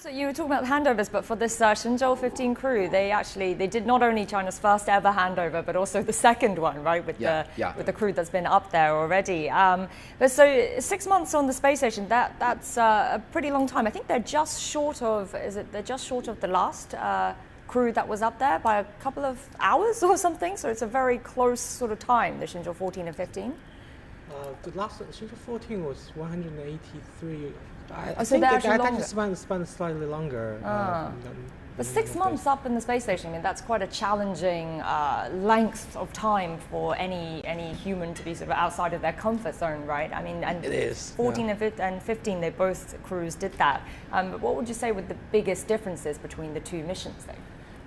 So you were talking about handovers, but for this Shenzhou 15 crew, they did not only China's first ever handover, but also the second one, right? With the crew that's been up there already. But so 6 months on the space station, that's a pretty long time. I think they're just short of they're just short of the last crew that was up there by a couple of hours or something. So it's a very close sort of time, the Shenzhou 14 and 15. The last Shenzhou 14 was 183. I so think they actually spent slightly longer. But 6 months up in the space station, I mean, that's quite a challenging length of time for any human to be sort of outside of their comfort zone, right? I mean, and it is, 14 and 15, they both crews did that. But what would you say were the biggest differences between the two missions then?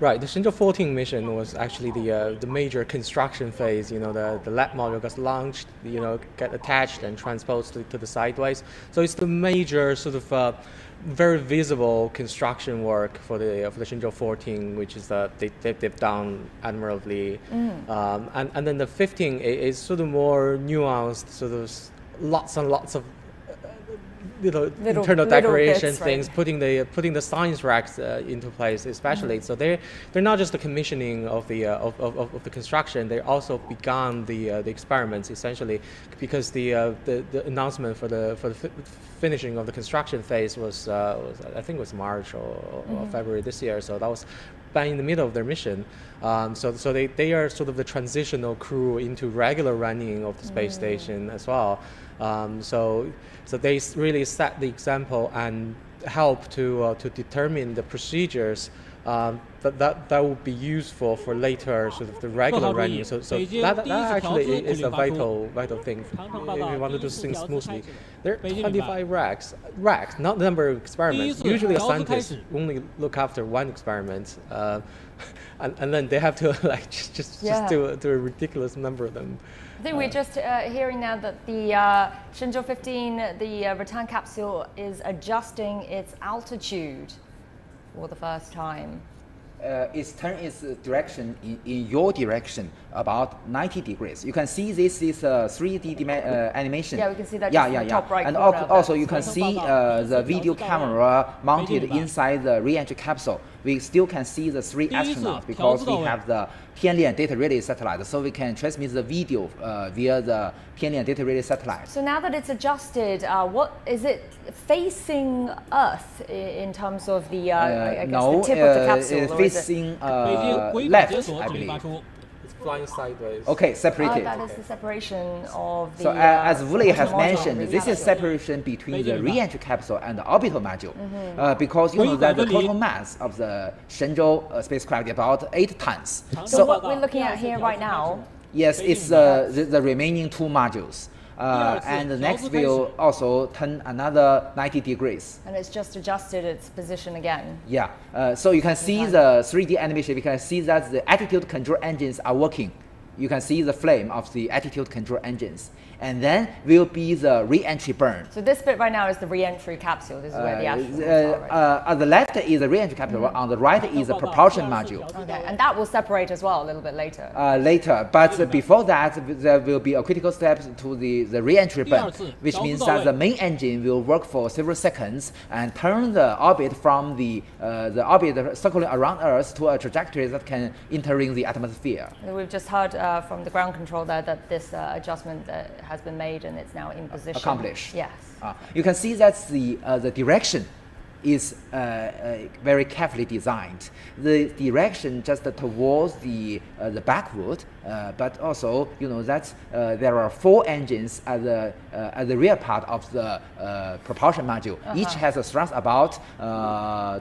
Right, the Shenzhou 14 mission was actually the major construction phase. You know, the lab module gets launched, you know, get attached and transposed to the sideways. So it's the major sort of very visible construction work for the Shenzhou 14, which is they've done admirably. And then the 15 is sort of more nuanced, sort of lots and lots of little internal decoration bits, things, right? putting the science racks into place, especially. So they're not just the commissioning of the construction. They also began the experiments essentially, because the announcement for the finishing of the construction phase was I think it was March or February this year. So that was bang in the middle of their mission. So they are sort of the transitional crew into regular running of the space station as well. So they really set the example and help to determine the procedures that would be useful for later sort of the regular running. So that actually is a vital thing if you want to do things smoothly. There are 25 racks, not the number of experiments. Usually a scientist only look after one experiment, and then they have to like just do a ridiculous number of them. I think we're just hearing now that the Shenzhou 15, the return capsule, is adjusting its altitude for the first time. It's turning its direction in your direction about 90 degrees. You can see this is a 3D animation. Yeah, we can see that in the top right and corner. Also you can see the video camera mounted inside the re-entry capsule. We still can see the 3 astronauts because we have the Tianlian data relay satellite, so we can transmit the video via the Tianlian data relay satellite. So now that it's adjusted, what is it facing Earth in terms of the I guess the tip of the capsule? It's facing left, I believe. It's flying sideways. Okay, separated. That is the separation of the. So as Woolley has mentioned, this is separation between the re-entry capsule and the orbital module, because you know that the total mass of the Shenzhou spacecraft is about 8 tons. So what we're looking at here right now. Yes, it's the remaining 2 modules. And the next will also turn another 90 degrees. And it's just adjusted its position again. Yeah, so you can see the 3D animation. You can see that the attitude control engines are working. You can see the flame of the attitude control engines. And then will be the re-entry burn. So this bit right now is the re-entry capsule. This is where the astronauts are. On the left is the re-entry capsule. On the right is the propulsion module. Okay, and that will separate as well a little bit later. But before that, there will be a critical step to the re-entry burn, which means that the main engine will work for several seconds and turn the orbit from the orbit circling around Earth to a trajectory that can entering the atmosphere. We've just heard from the ground control there that this adjustment has been made and it's now in position. Accomplished. Yes. You can see that the direction is very carefully designed. The direction just towards the backward, but also you know that there are 4 engines at the rear part of the propulsion module. Each has a thrust about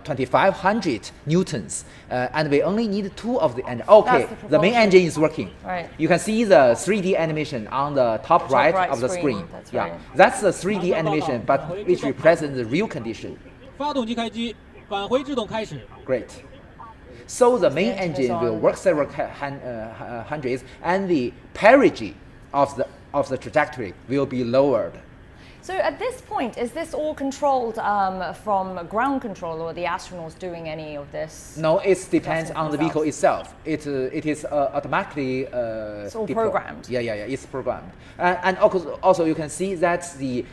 2,500 newtons, and we only need 2 of the engines. Okay, the main engine is working. Right. You can see the 3D animation on the top right of the screen. That's right. That's the 3D animation, but which represents the real condition. Great. So the main engine will work several hundreds, and the perigee of the trajectory will be lowered. So at this point, is this all controlled from ground control, or are the astronauts doing any of this? No, it depends on the vehicle itself. It is automatically it's all deployed. programmed. Yeah, it's programmed. And also you can see that the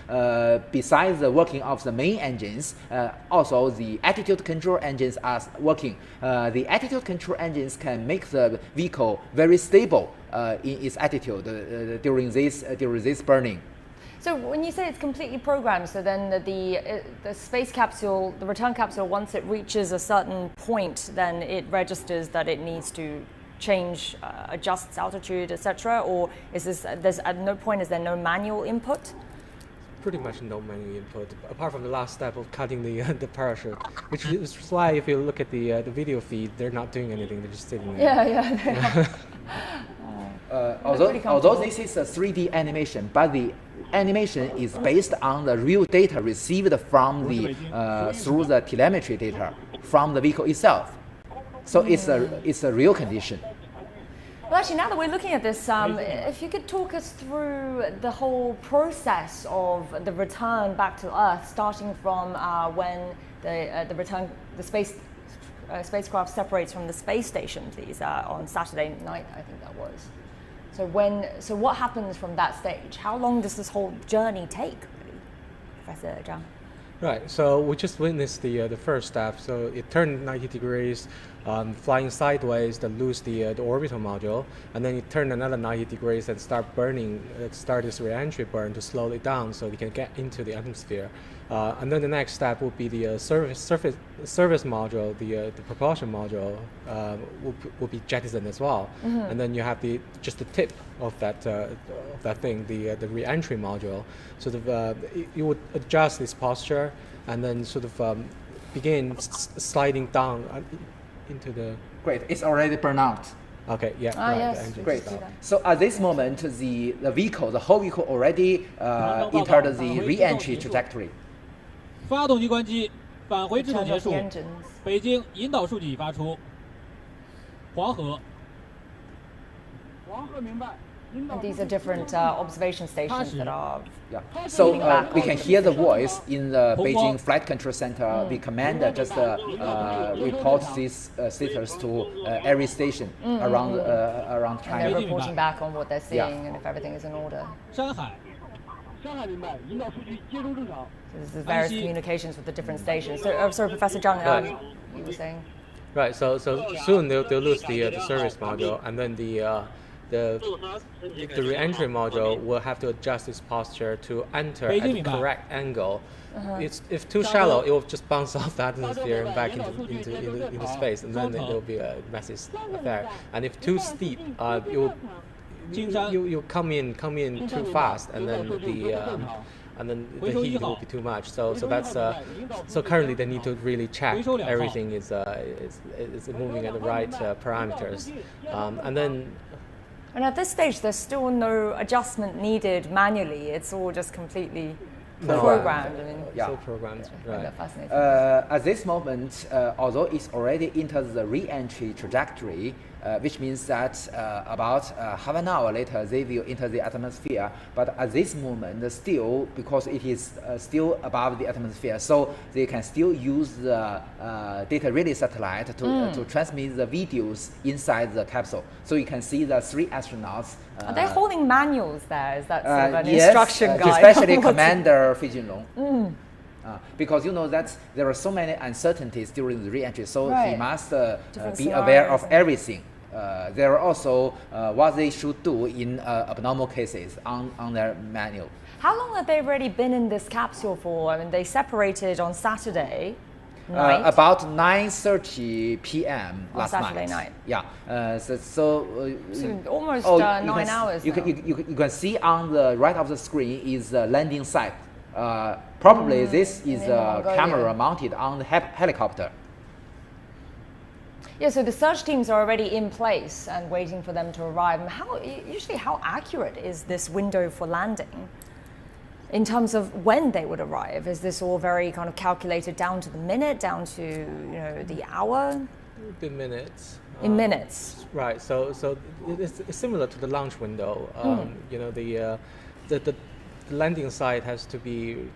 besides the working of the main engines, also the attitude control engines are working. The attitude control engines can make the vehicle very stable in its attitude during this burning. So when you say it's completely programmed, so then the space capsule, the return capsule, once it reaches a certain point, then it registers that it needs to change, adjust its altitude, etc. Or is this? There's at no point is there no manual input? Pretty much no manual input, apart from the last step of cutting the parachute, which is why if you look at the video feed, they're not doing anything; they're just sitting there. Yeah. Although this is a 3D animation, but the animation is based on the real data received from the through the telemetry data from the vehicle itself. So it's a real condition. Well, actually, now that we're looking at this, if you could talk us through the whole process of the return back to Earth, starting from when the spacecraft separates from the space station, please, on Saturday night, I think that was. So what happens from that stage? How long does this whole journey take, really, Professor Zhang? Right, so we just witnessed the first step. So it turned 90 degrees, flying sideways, then lose the orbital module, and then it turned another 90 degrees and start burning, start this re-entry burn to slow it down so we can get into the atmosphere. And then the next step would be the service module, the propulsion module will be jettisoned as well. Mm-hmm. And then you have just the tip of that thing, the re-entry module. Sort of you would adjust this posture and then sort of begin sliding down into the. Great, it's already burned out. Okay, yeah. Right, yes. Great. So at this moment, the whole vehicle already entered the re-entry trajectory. 发动机关机，返回制动结束。北京引导数据已发出。黄河。黄河明白。 And these are different observation stations that are. Yeah. So we can hear the voice in the Beijing Flight Control Center. The commander just reports these status to every station around China. And they're reporting back on what they're seeing and if everything is in order. 山海。山海明白，引导数据接收正常。 So there's various communications with the different stations. So, sorry, Professor Zhang, you were saying. Right. So soon they'll lose the service module, and then the re-entry module will have to adjust its posture to enter at the correct angle. If too shallow, it will just bounce off the atmosphere and back into space, and then it will be a messy affair. And if too steep, you come in too fast, and then the heat will be too much. So that's so currently they need to really check everything is moving at the right parameters, and then. And at this stage, there's still no adjustment needed manually. It's all just completely programmed. I mean, yeah. So programmed. Right. Fascinating. At this moment, although it's already entered the re-entry trajectory, which means that about half an hour later they will enter the atmosphere. But at this moment, still, because it is still above the atmosphere, so they can still use the data relay satellite to transmit the videos inside the capsule. So you can see the 3 astronauts. Are they holding manuals there? Is that sort of an yes, instruction guide? Especially Commander Fei Jinlong. Because you know that there are so many uncertainties during the re-entry, so he must be aware of everything. There are also what they should do in abnormal cases on their manual. How long have they already been in this capsule for? I mean, they separated on Saturday night. About 9:30 p.m. last Saturday night. Yeah. So almost 9 hours. You can see on the right of the screen is the landing site. Probably this is a camera mounted on the helicopter. Yeah, so the search teams are already in place and waiting for them to arrive. Usually how accurate is this window for landing in terms of when they would arrive? Is this all very kind of calculated down to the minute, down to the hour? In minutes. In minutes. Right. So it's similar to the launch window. The the landing site has to be,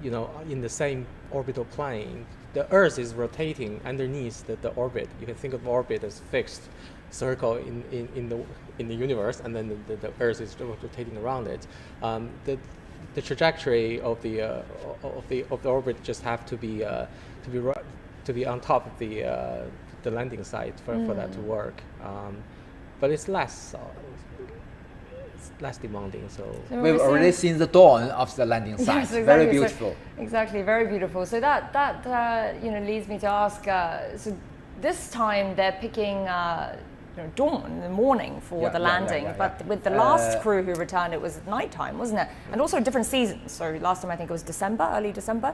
in the same orbital plane. The Earth is rotating underneath the orbit. You can think of orbit as fixed circle in the universe, and then the Earth is rotating around it. The trajectory of the orbit just have to be on top of the landing site for that to work. But it's less demanding. So we've already seen the dawn of the landing site. Yes, exactly. Very beautiful. So, exactly, very beautiful. So that leads me to ask. So this time they're picking dawn in the morning for the landing, but with the last crew who returned, it was at nighttime, wasn't it? And also different seasons. So last time I think it was December, early December.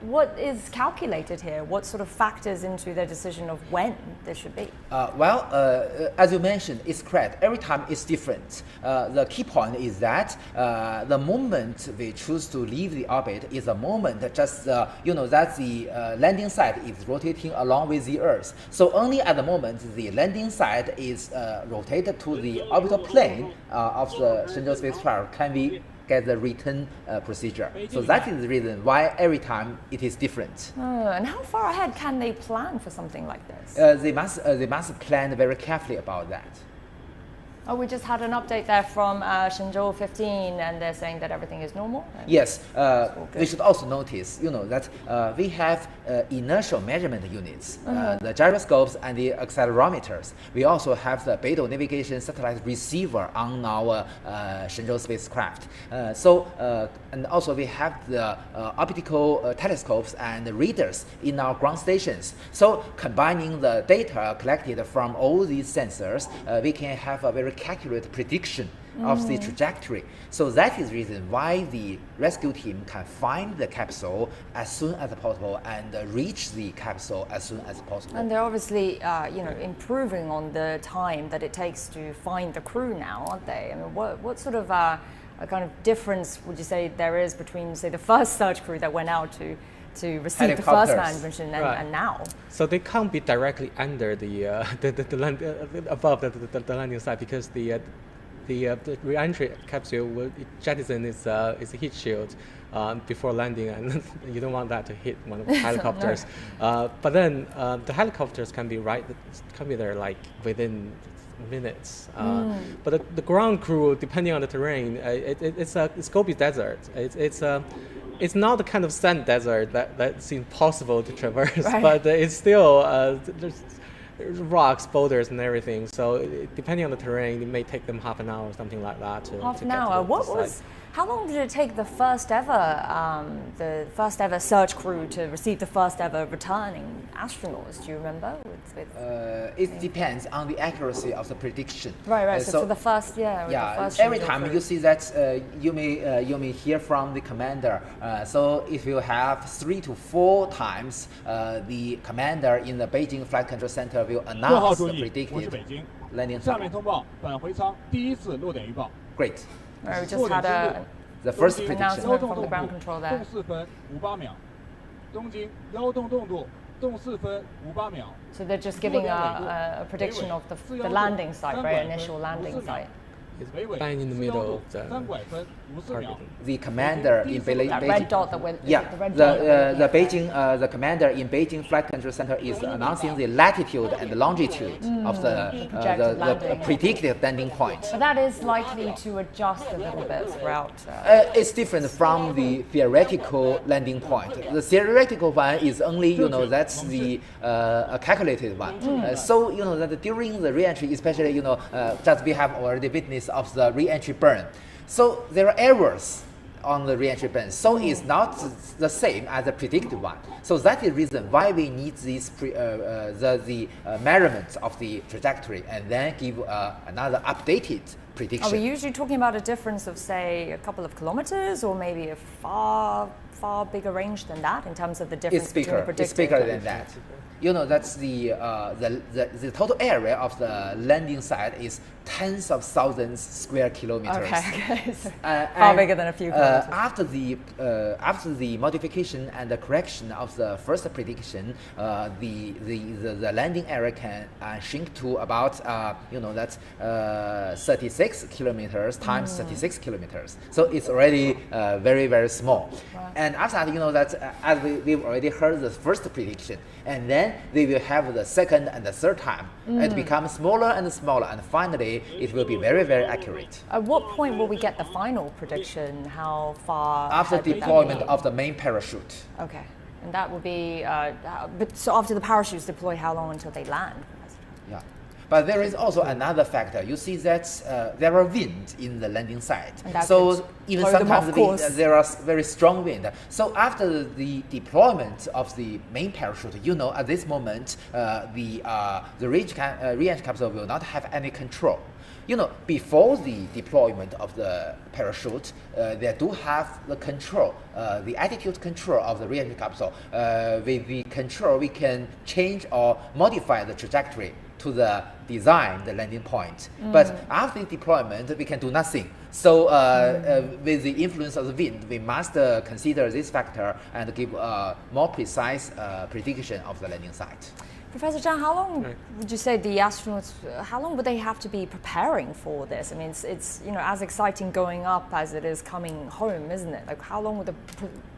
What is calculated here? What sort of factors into their decision of when this should be? As you mentioned, it's correct. Every time it's different. The key point is that the moment we choose to leave the orbit is a moment that the landing site is rotating along with the Earth. So only at the moment the landing site is rotated to the orbital plane of the Shenzhou spacecraft can we get the return procedure. So that is the reason why every time it is different. And how far ahead can they plan for something like this? They must plan very carefully about that. Oh, we just had an update there from Shenzhou 15, and they're saying that everything is normal. Yes, we should also notice, that we have inertial measurement units, the gyroscopes and the accelerometers. We also have the Beidou navigation satellite receiver on our Shenzhou spacecraft. And also we have the optical telescopes and readers in our ground stations. So combining the data collected from all these sensors, we can have a very accurate prediction of the trajectory. So that is the reason why the rescue team can find the capsule as soon as possible and reach the capsule as soon as possible. And they're obviously, improving on the time that it takes to find the crew now, aren't they? I mean, what sort of a kind of difference would you say there is between, say, the first search crew that went out to receive the first manned mission and now? So they can't be directly under above the landing site, because the re-entry capsule will jettison its heat shield before landing, and you don't want that to hit one of the helicopters. But then the helicopters can be there like within minutes. But the ground crew, depending on the terrain, it's Gobi Desert. It's not the kind of sand desert that seems possible to traverse, but it's still there's rocks, boulders, and everything. So depending on the terrain, it may take them half an hour or something like that. Half an hour. How long did it take the first ever search crew to receive the first ever returning astronauts? Do you remember? It depends on the accuracy of the prediction. Right. So for the first, every time you see that, you may hear from the commander. So if you have 3 to 4 times, the commander in the Beijing Flight Control Center will announce the predicted landing time. Great. We just had the first prediction announcement from the ground control there. So they're just giving a prediction of the landing site, right? Initial landing site. It's bang in the middle of the the commander in Beijing. Red dot that went. Yeah, the commander in Beijing Flight Control Center is announcing the latitude and the longitude of the predicted landing point. But that is likely to adjust a little bit throughout. It's different from the theoretical landing point. The theoretical one is only that's the calculated one. So that during the re-entry, especially just we have already witnessed of the re-entry burn. So there are errors on the re-entry burn. So it's not the same as the predicted one. So that is the reason why we need these measurements of the trajectory and then give another updated prediction. Are we usually talking about a difference of, say, a couple of kilometers, or maybe a far bigger range than that in terms of the difference between the predicted? It's bigger than that. That's the total area of the landing site is tens of thousands square kilometers. Okay. So far bigger than a few kilometers. After the modification and the correction of the first prediction, the landing area can shrink to about 36 36 kilometers times 36 kilometers. So it's already very, very small. Wow. And after that, you know that as we've already heard the first prediction, and then they will have the second and the third time. It becomes smaller and smaller, and finally it will be very, very accurate. At what point will we get the final prediction? How far? After deployment of the main parachute. Okay. And that will be, but so after the parachutes deploy, how long until they land? Yeah. But there is also another factor. You see that there are wind in the landing site. So even sometimes there are very strong wind. So after the deployment of the main parachute, you know, at this moment, the re-entry capsule will not have any control. You know, before the deployment of the parachute, they do have the control, the attitude control of the re-entry capsule. With the control, we can change or modify the trajectory to the design, the landing point. But after deployment, we can do nothing. So with the influence of the wind, we must consider this factor and give a more precise prediction of the landing site. Professor Zhang, how long would you say the astronauts, how long would they have to be preparing for this? I mean, it's you know, as exciting going up as it is coming home, isn't it? Like, how long would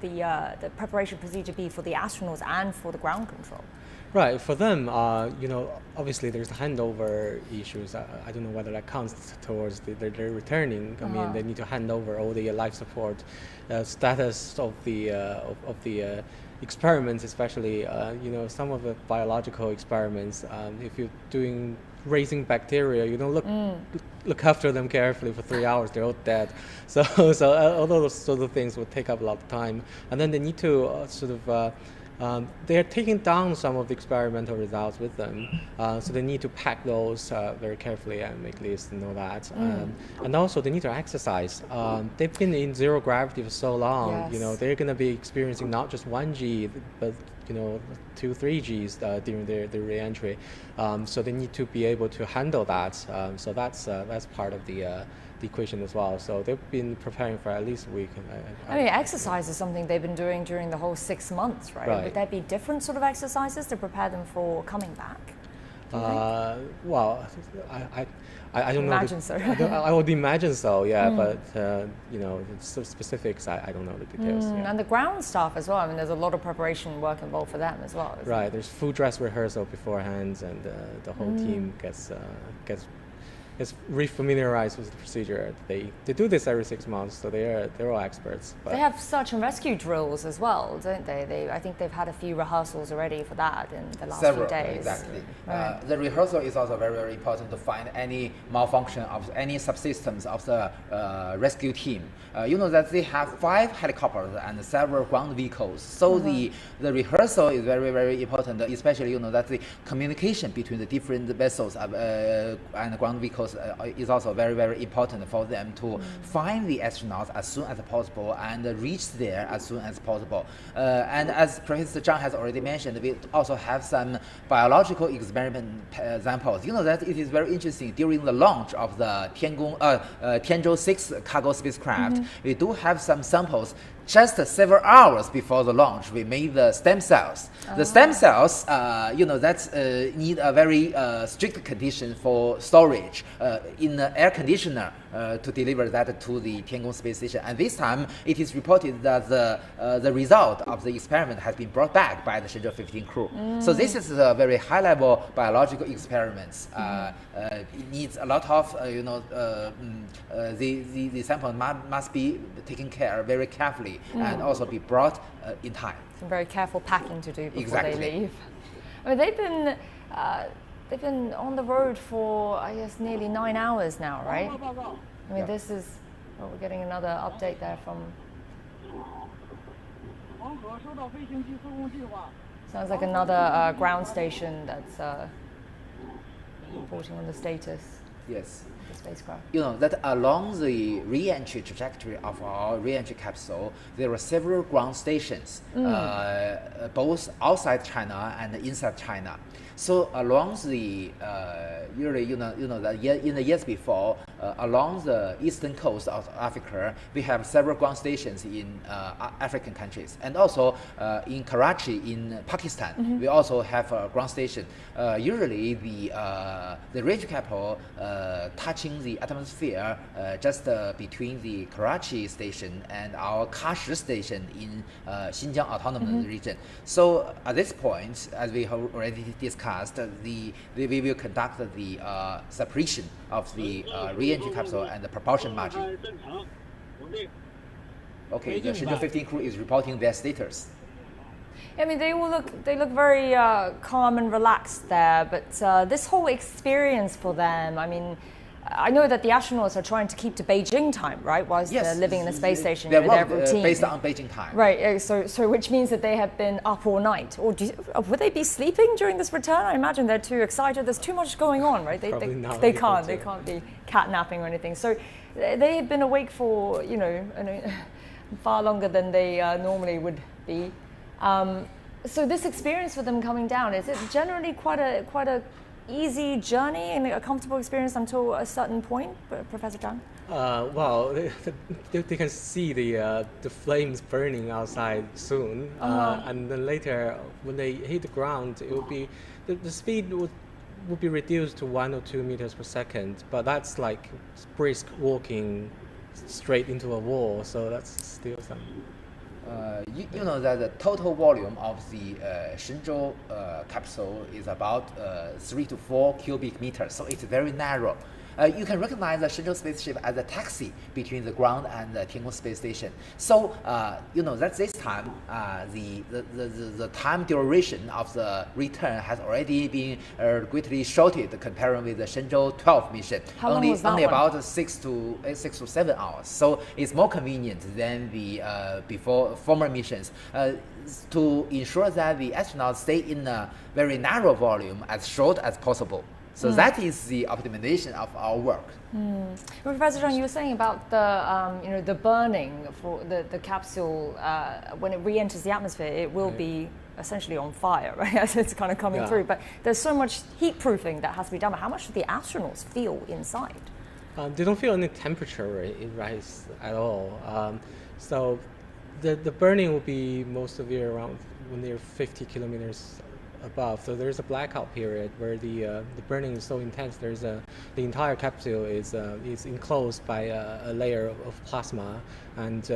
the preparation procedure be for the astronauts and for the ground control? Right, for them, you know, obviously there's the handover issues. I don't know whether that counts towards their returning. I mean, they need to hand over all the life support status of the experiments, especially, you know, some of the biological experiments. If you're doing raising bacteria, you don't look after them carefully for 3 hours, they're all dead. So all those sort of things would take up a lot of time, and then they need to they're taking down some of the experimental results with them, so they need to pack those very carefully and make lists and all that. And also they need to exercise. They've been in zero gravity for so long. Yes. You know, they're going to be experiencing not just 1G, but you know, 2-3 Gs during their re-entry. So they need to be able to handle that. So that's part of the equation as well. So they've been preparing for at least a week. I mean, exercise is something they've been doing during the whole 6 months, right? Would there be different sort of exercises to prepare them for coming back? Well, I don't know. Imagine so. I would imagine so, yeah. But you know, the specifics, I don't know the details. Yeah. And the ground staff as well. I mean, there's a lot of preparation work involved for them as well. Right. There's full dress rehearsal beforehand, and the whole team gets re-familiarized with the procedure. They do this every 6 months, so they're all experts. But they have search and rescue drills as well, don't they? I think they've had a few rehearsals already for that in the last few days. Exactly. Right. The rehearsal is also very, very important to find any malfunction of any subsystems of the rescue team. You know that they have 5 helicopters and several ground vehicles. So the rehearsal is very, very important, especially, you know, that the communication between the different vessels and ground vehicles is also very, very important for them to find the astronauts as soon as possible and reach there as soon as possible. And as Professor Zhang has already mentioned, we also have some biological experiment examples. You know that it is very interesting. During the launch of the Tianzhou 6 cargo spacecraft, we do have some samples. Just several hours before the launch, we made the stem cells. The stem cells, you know, that need a very strict condition for storage in the air conditioner to deliver that to the Tiangong space station. And this time, it is reported that the result of the experiment has been brought back by the Shenzhou 15 crew. So this is a very high-level biological experiments. It needs a lot of, you know, the sample must be taken care very carefully and also be brought in time. Some very careful packing to do before they leave. I mean, they've been on the road for, I guess, nearly 9 hours now, right? I mean, this is, well, we're getting another update there from. Sounds like another ground station that's reporting on the status. Yes. The spacecraft. You know that along the re-entry trajectory of our re-entry capsule, there are several ground stations, both outside China and inside China. So along the usually, you know that in the years before, along the eastern coast of Africa, we have several ground stations in African countries, and also in Karachi in Pakistan, we also have a ground station. Usually, the range capital touching the atmosphere just between the Karachi station and our Kashi station in Xinjiang Autonomous Region. So at this point, as we have already discussed, we will conduct the separation of the re-entry capsule and the propulsion margin. Okay, the Shenzhou 15 crew is reporting their status. I mean, they look very calm and relaxed there, but this whole experience for them, I mean, I know that the astronauts are trying to keep to Beijing time, right? Whilst they're living in the space station, their routine. Based on Beijing time. Right. So which means that they have been up all night. Or would they be sleeping during this return? I imagine they're too excited. There's too much going on, right? They can't be catnapping or anything. So they have been awake for far longer than they normally would be. So this experience for them coming down, is it generally quite a easy journey and a comfortable experience until a certain point, Professor Zhang? Well, they can see the flames burning outside soon, and then later when they hit the ground, it will be the speed would be reduced to 1 or 2 meters per second, but that's like brisk walking straight into a wall, so that's still some. You know that the total volume of the Shenzhou capsule is about 3 to 4 cubic meters, so it's very narrow. You can recognize the Shenzhou spaceship as a taxi between the ground and the Tiangong space station. So that this time the time duration of the return has already been greatly shortened comparing with the Shenzhou 12 mission. How long was that only one? About 6 to 7 hours. So it's more convenient than the former missions. To ensure that the astronauts stay in a very narrow volume as short as possible. So that is the optimization of our work. Well, Professor Zhang, you were saying about the the burning for the capsule when it re-enters the atmosphere, it will be essentially on fire, right? As it's kind of coming through. But there's so much heat proofing that has to be done. But how much do the astronauts feel inside? They don't feel any temperature rise at all. So the burning will be most severe around when they're 50 kilometers above. So there's a blackout period where the burning is so intense. The entire capsule is enclosed by a layer of plasma, and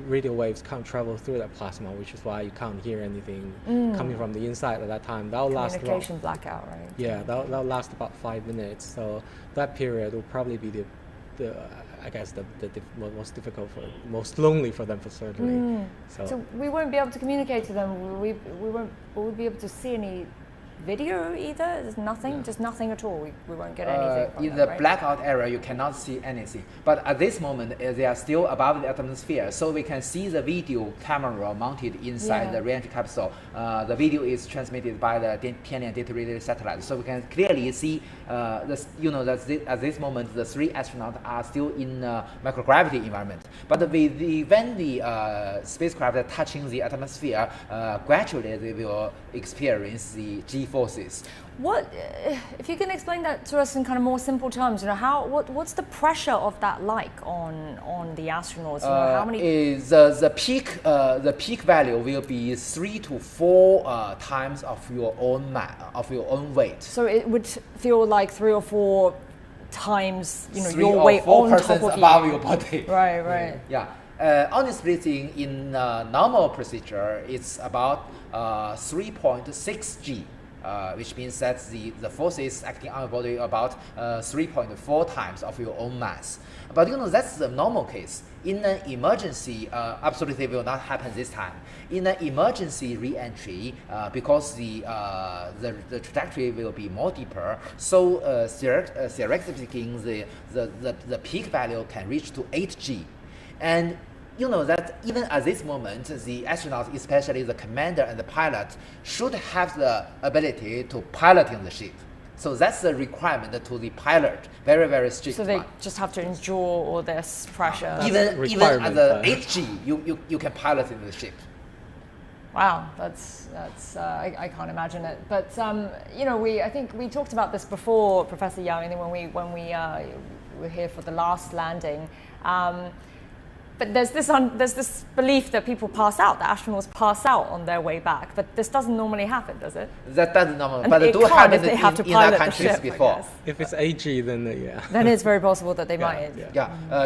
radio waves can't travel through that plasma, which is why you can't hear anything coming from the inside at that time. That'll last communication blackout, right? Yeah, that'll last about 5 minutes. So that period will probably be the most difficult most lonely for them, for certainly. So we won't be able to communicate to them. We won't be able to see any video either. There's nothing, just nothing at all. We won't get anything from in them, the blackout area, you cannot see anything. But at this moment, they are still above the atmosphere, so we can see the video camera mounted inside the re-entry capsule. The video is transmitted by the Tianlian data relay satellite, so we can clearly see at this moment the 3 astronauts are still in microgravity environment. But when the spacecraft are touching the atmosphere, gradually they will experience the G-forces. What, if you can explain that to us in kind of more simple terms, what's the pressure of that like on the astronauts? How many? The peak value will be 3 to 4 times of your own weight. So it would feel like 3 or 4 times your 3 weight or 4 on top of above your body. Right. Yeah. Honestly speaking, in normal procedure, it's about 3.6 G. Which means that the forces acting on your body about 3.4 times of your own mass. But that's the normal case. In an emergency, absolutely will not happen this time. In an emergency re-entry, because the trajectory will be more deeper, so theoretically speaking, the peak value can reach to 8 G. And that even at this moment, the astronauts, especially the commander and the pilot, should have the ability to piloting the ship. So that's the requirement to the pilot, very, very strict. So they just have to endure all this pressure. Even at the 8G, you can pilot in the ship. Wow, that's I can't imagine it. But I think we talked about this before, Professor Yang. I think when we we're here for the last landing. But there's this belief that people pass out, that astronauts pass out on their way back. But this doesn't normally happen, does it? That doesn't normally, but it do happen in other countries before. If it's AG, then yeah. Then it's very possible that they might.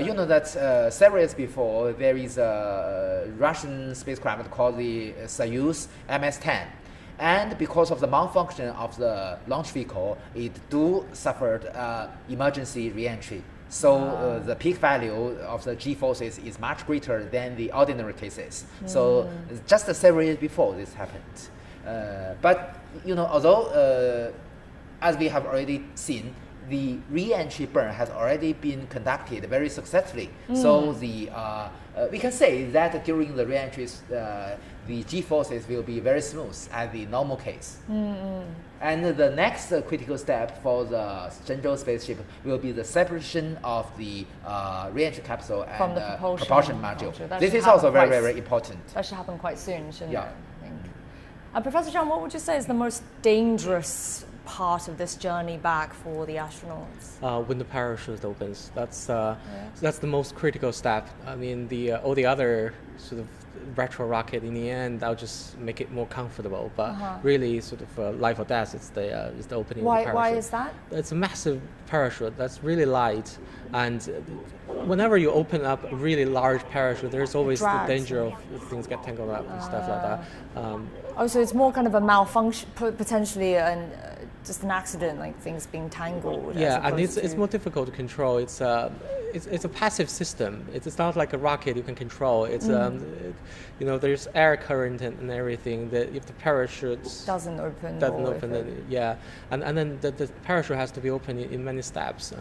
You know that several years before, there is a Russian spacecraft called the Soyuz MS-10. And because of the malfunction of the launch vehicle, it suffered emergency re-entry. So the peak value of the G-forces is much greater than the ordinary cases. So just several years before this happened. But you know, although as we have already seen, the re-entry burn has already been conducted very successfully. So the we can say that during the re-entries, the G-forces will be very smooth as the normal case. And the next critical step for the Shenzhou spaceship will be the separation of the re-entry capsule and the propulsion module. This is also very, very important. That should happen quite soon, shouldn't it? I think. Professor Zhang, what would you say is the most dangerous part of this journey back for the astronauts? When the parachute opens, that's the most critical step. I mean, all the other sort of retro rocket, in the end, I'll just make it more comfortable. But really, sort of life or death is the opening of the parachute. Why is that? It's a massive parachute that's really light, and whenever you open up a really large parachute, there's always the danger of things get tangled up and stuff like that. So it's more kind of a malfunction, potentially, and just an accident, like things being tangled. Yeah, and it's more difficult to control. It's a passive system. It's not like a rocket you can control. It's you know, there's air current and everything. That if the parachute doesn't open, and then the parachute has to be opened in many steps.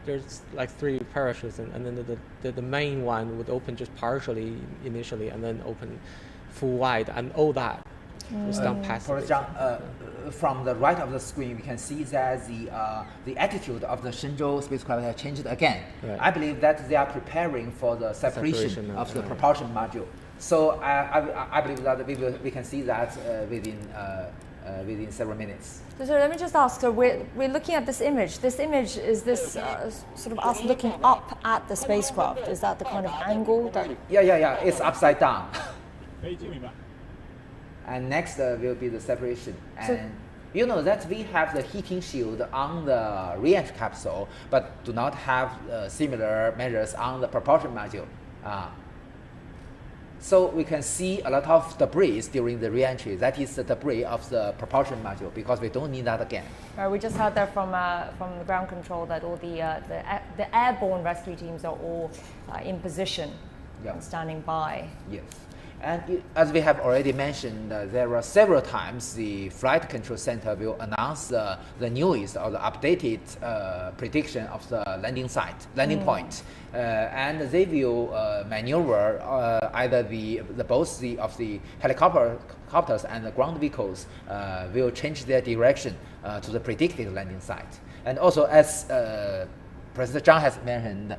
There's like 3 parachutes, and then the main one would open just partially initially, and then open full wide, and all that is done passively. From the right of the screen, we can see that the attitude of the Shenzhou spacecraft has changed again. I believe that they are preparing for the separation of the propulsion module. So I believe that we can see that within several minutes. So let me just ask. So we're looking at this image. This image is this sort of us looking up at the spacecraft. Is that the kind of angle that? Yeah. It's upside down. And next will be the separation. And you know that we have the heating shield on the re-entry capsule, but do not have similar measures on the propulsion module. So we can see a lot of debris during the re-entry. That is the debris of the propulsion module, because we don't need that again. We just heard there from the ground control that all the airborne rescue teams are all in position and standing by. Yes. And as we have already mentioned, there are several times the Flight Control Center will announce the newest or the updated prediction of the landing point. And they will maneuver either both of the helicopters and the ground vehicles will change their direction to the predicted landing site. And also, as Professor Zhang has mentioned,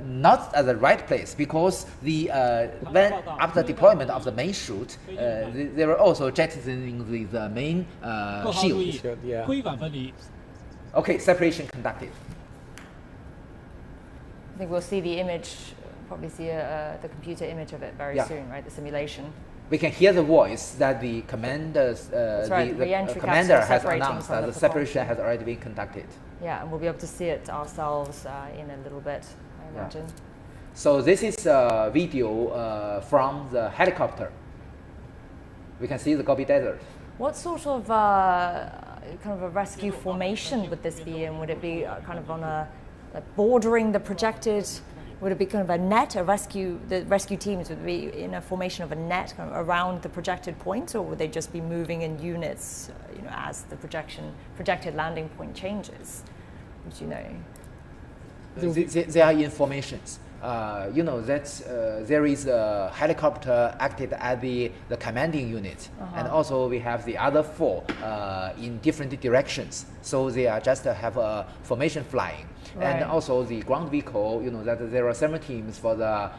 not at the right place, because after deployment of the main chute, they were also jettisoning the main shield. Okay, separation conducted. I think we'll see the image, probably see the computer image of it very soon, right? The simulation. We can hear the voice that the commander has announced that the separation has already been conducted. Yeah, and we'll be able to see it ourselves in a little bit, I imagine. So this is a video from the helicopter. We can see the Gobi Desert. What sort of kind of a rescue formation would this be in? Would it be kind of on bordering the projected? Would it be kind of a net, the rescue teams would be in a formation of a net kind of around the projected point, or would they just be moving in units, you know, as the projected landing point changes? Would you know? They are in formations. you know that there is a helicopter acted as the commanding unit, and also we have the other 4 in different directions. So they are just have a formation flying. Right. And also the ground vehicle, you know, that there are several teams for the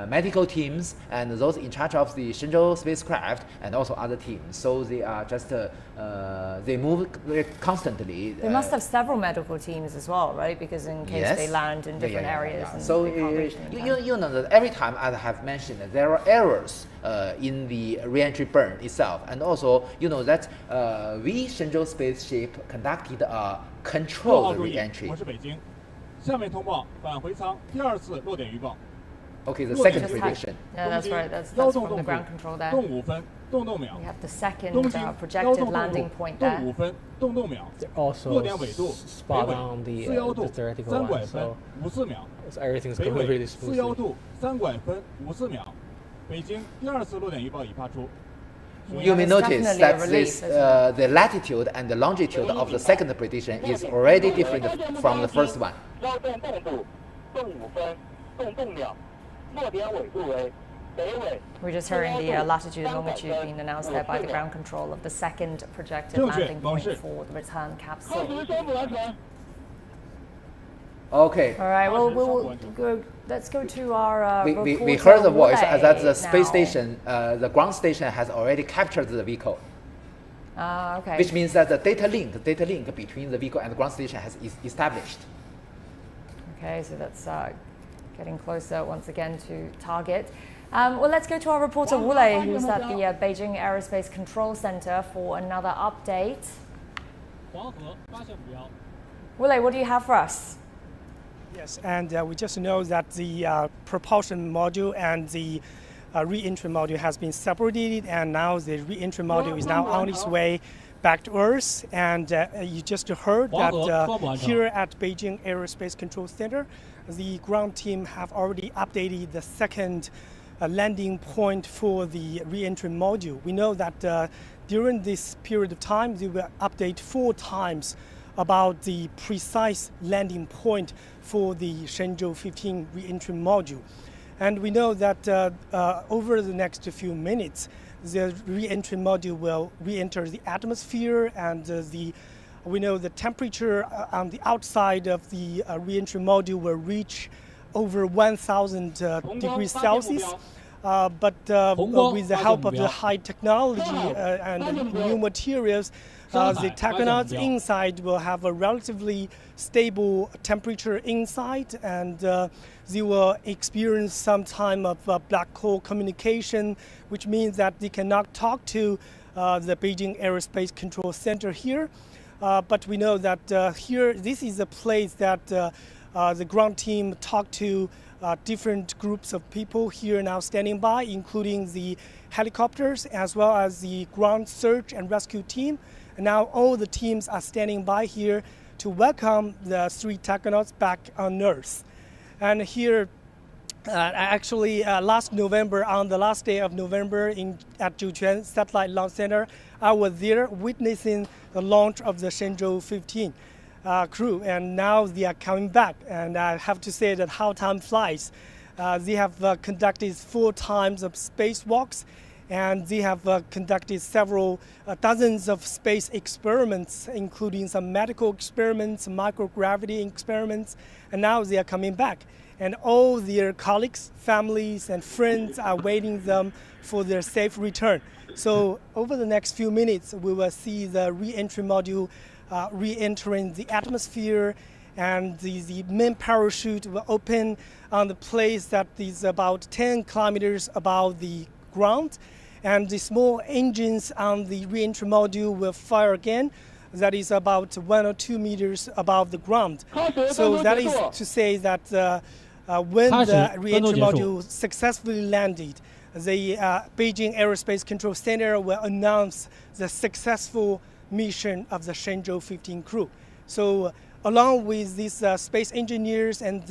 medical teams and those in charge of the Shenzhou spacecraft and also other teams. So they are just, they move very constantly. They must have several medical teams as well, right? Because in case they land in different areas. And so you know that every time, as I have mentioned, there are errors in the re-entry burn itself. And also, you know that we Shenzhou spaceship conducted a controlled re-entry. Okay, the second prediction. Yeah, that's right. That's from the ground control there. We have the second projected landing point there. Also spot on the theoretical one, so everything's going really smoothly. You may notice that this, the latitude and the longitude of the second prediction is already different from the first one. We're just hearing the latitude and longitude being announced there by the ground control of the second projected landing point for the return capsule. Okay. All right. Well, let's go to our we heard the voice that the space station, the ground station has already captured the vehicle. Okay. Which means that the data link between the vehicle and the ground station has established. Okay, so that's getting closer once again to target. Well, let's go to our reporter Wu Lei, who's at the Beijing Aerospace Control Center for another update. Wu Lei, what do you have for us? Yes, and we just know that the propulsion module and the re-entry module has been separated, and now the re-entry module is now on its way back to Earth. And you just heard that here at Beijing Aerospace Control Center, the ground team have already updated the second landing point for the re-entry module. We know that during this period of time, they will update 4 times about the precise landing point for the Shenzhou 15 re-entry module. And we know that over the next few minutes, the re-entry module will re-enter the atmosphere, and we know the temperature on the outside of the re-entry module will reach over 1,000 degrees Celsius. But with the help of the high technology and new materials, the tachonauts inside will have a relatively stable temperature inside, and they will experience some time of black hole communication, which means that they cannot talk to the Beijing Aerospace Control Center here. But we know that here, this is a place that the ground team talked to different groups of people here now standing by, including the helicopters as well as the ground search and rescue team. And now all the teams are standing by here to welcome the 3 tachonauts back on Earth. And here, actually last November, on the last day of November at Zhuquan Satellite Launch Center, I was there witnessing the launch of the Shenzhou 15 crew, and now they are coming back. And I have to say that how time flies. They have conducted 4 times of spacewalks, and they have conducted several dozens of space experiments, including some medical experiments, microgravity experiments, and now they are coming back. And all their colleagues, families, and friends are waiting them for their safe return. So over the next few minutes, we will see the re-entry module re-entering the atmosphere, and the main parachute will open on the place that is about 10 kilometers above the ground, and the small engines on the re-entry module will fire again. That is about 1 or 2 meters above the ground. So that is to say that when the re-entry module successfully landed, the Beijing Aerospace Control Center will announce the successful mission of the Shenzhou 15 crew. So along with these space engineers, and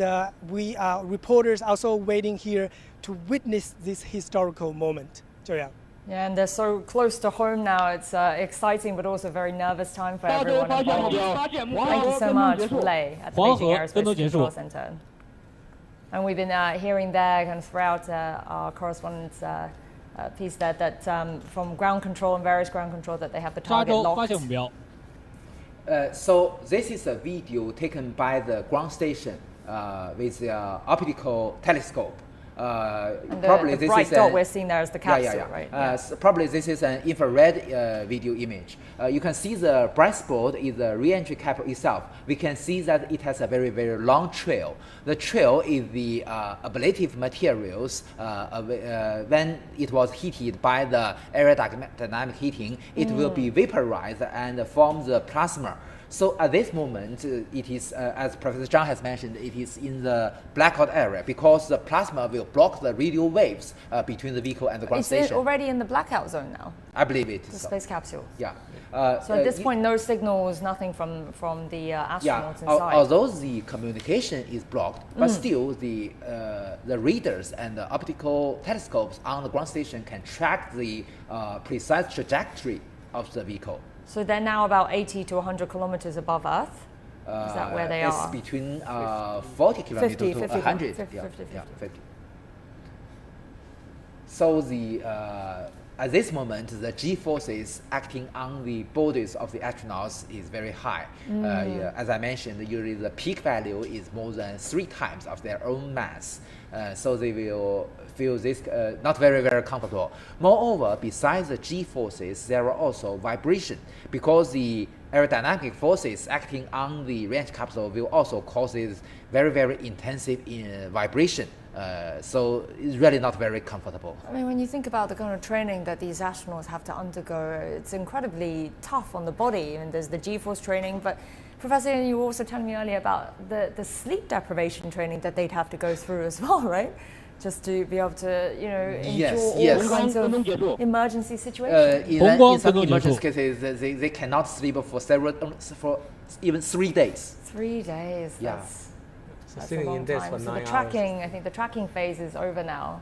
we are reporters also waiting here to witness this historical moment. Yeah, and they're so close to home now. It's exciting, but also a very nervous time for everyone involved. Thank you so much, Wu Lei, at the Beijing Aerospace Control Center. And we've been hearing there kind of throughout our correspondence piece there that from ground control and various ground control that they have the target locked. So this is a video taken by the ground station with the optical telescope. Probably the bright dot we're seeing there is the capsule, right? So probably this is an infrared video image. You can see the bright spot is the re-entry capsule itself. We can see that it has a very, very long trail. The trail is the ablative materials. When it was heated by the aerodynamic heating, it will be vaporized and form the plasma. So at this moment, it is, as Professor Zhang has mentioned, it is in the blackout area because the plasma will block the radio waves between the vehicle and the ground station. Is it already in the blackout zone now? I believe it. The space capsule. Yeah. So at this point, no signals, nothing from the astronauts inside. Although the communication is blocked, but still the readers and the optical telescopes on the ground station can track the precise trajectory of the vehicle. So they're now about 80 to 100 kilometers above Earth? Is that where they are? It's between 40 kilometers to 100. 50. So at this moment, the G-forces acting on the bodies of the astronauts is very high. As I mentioned, usually the peak value is more than 3 times of their own mass. So they will feel this not very, very comfortable. Moreover, besides the G-forces, there are also vibration because the aerodynamic forces acting on the re-entry capsule will also cause very, very intensive vibration. So it's really not very comfortable. I mean, when you think about the kind of training that these astronauts have to undergo, it's incredibly tough on the body. I mean, there's the G-force training, but Professor, you were also telling me earlier about the sleep deprivation training that they'd have to go through as well, right? Just to be able to, endure all kinds of emergency situations. In some emergency cases, they cannot sleep for even 3 days. 3 days. Yeah. That's a long time. So the tracking, I think the tracking phase is over now.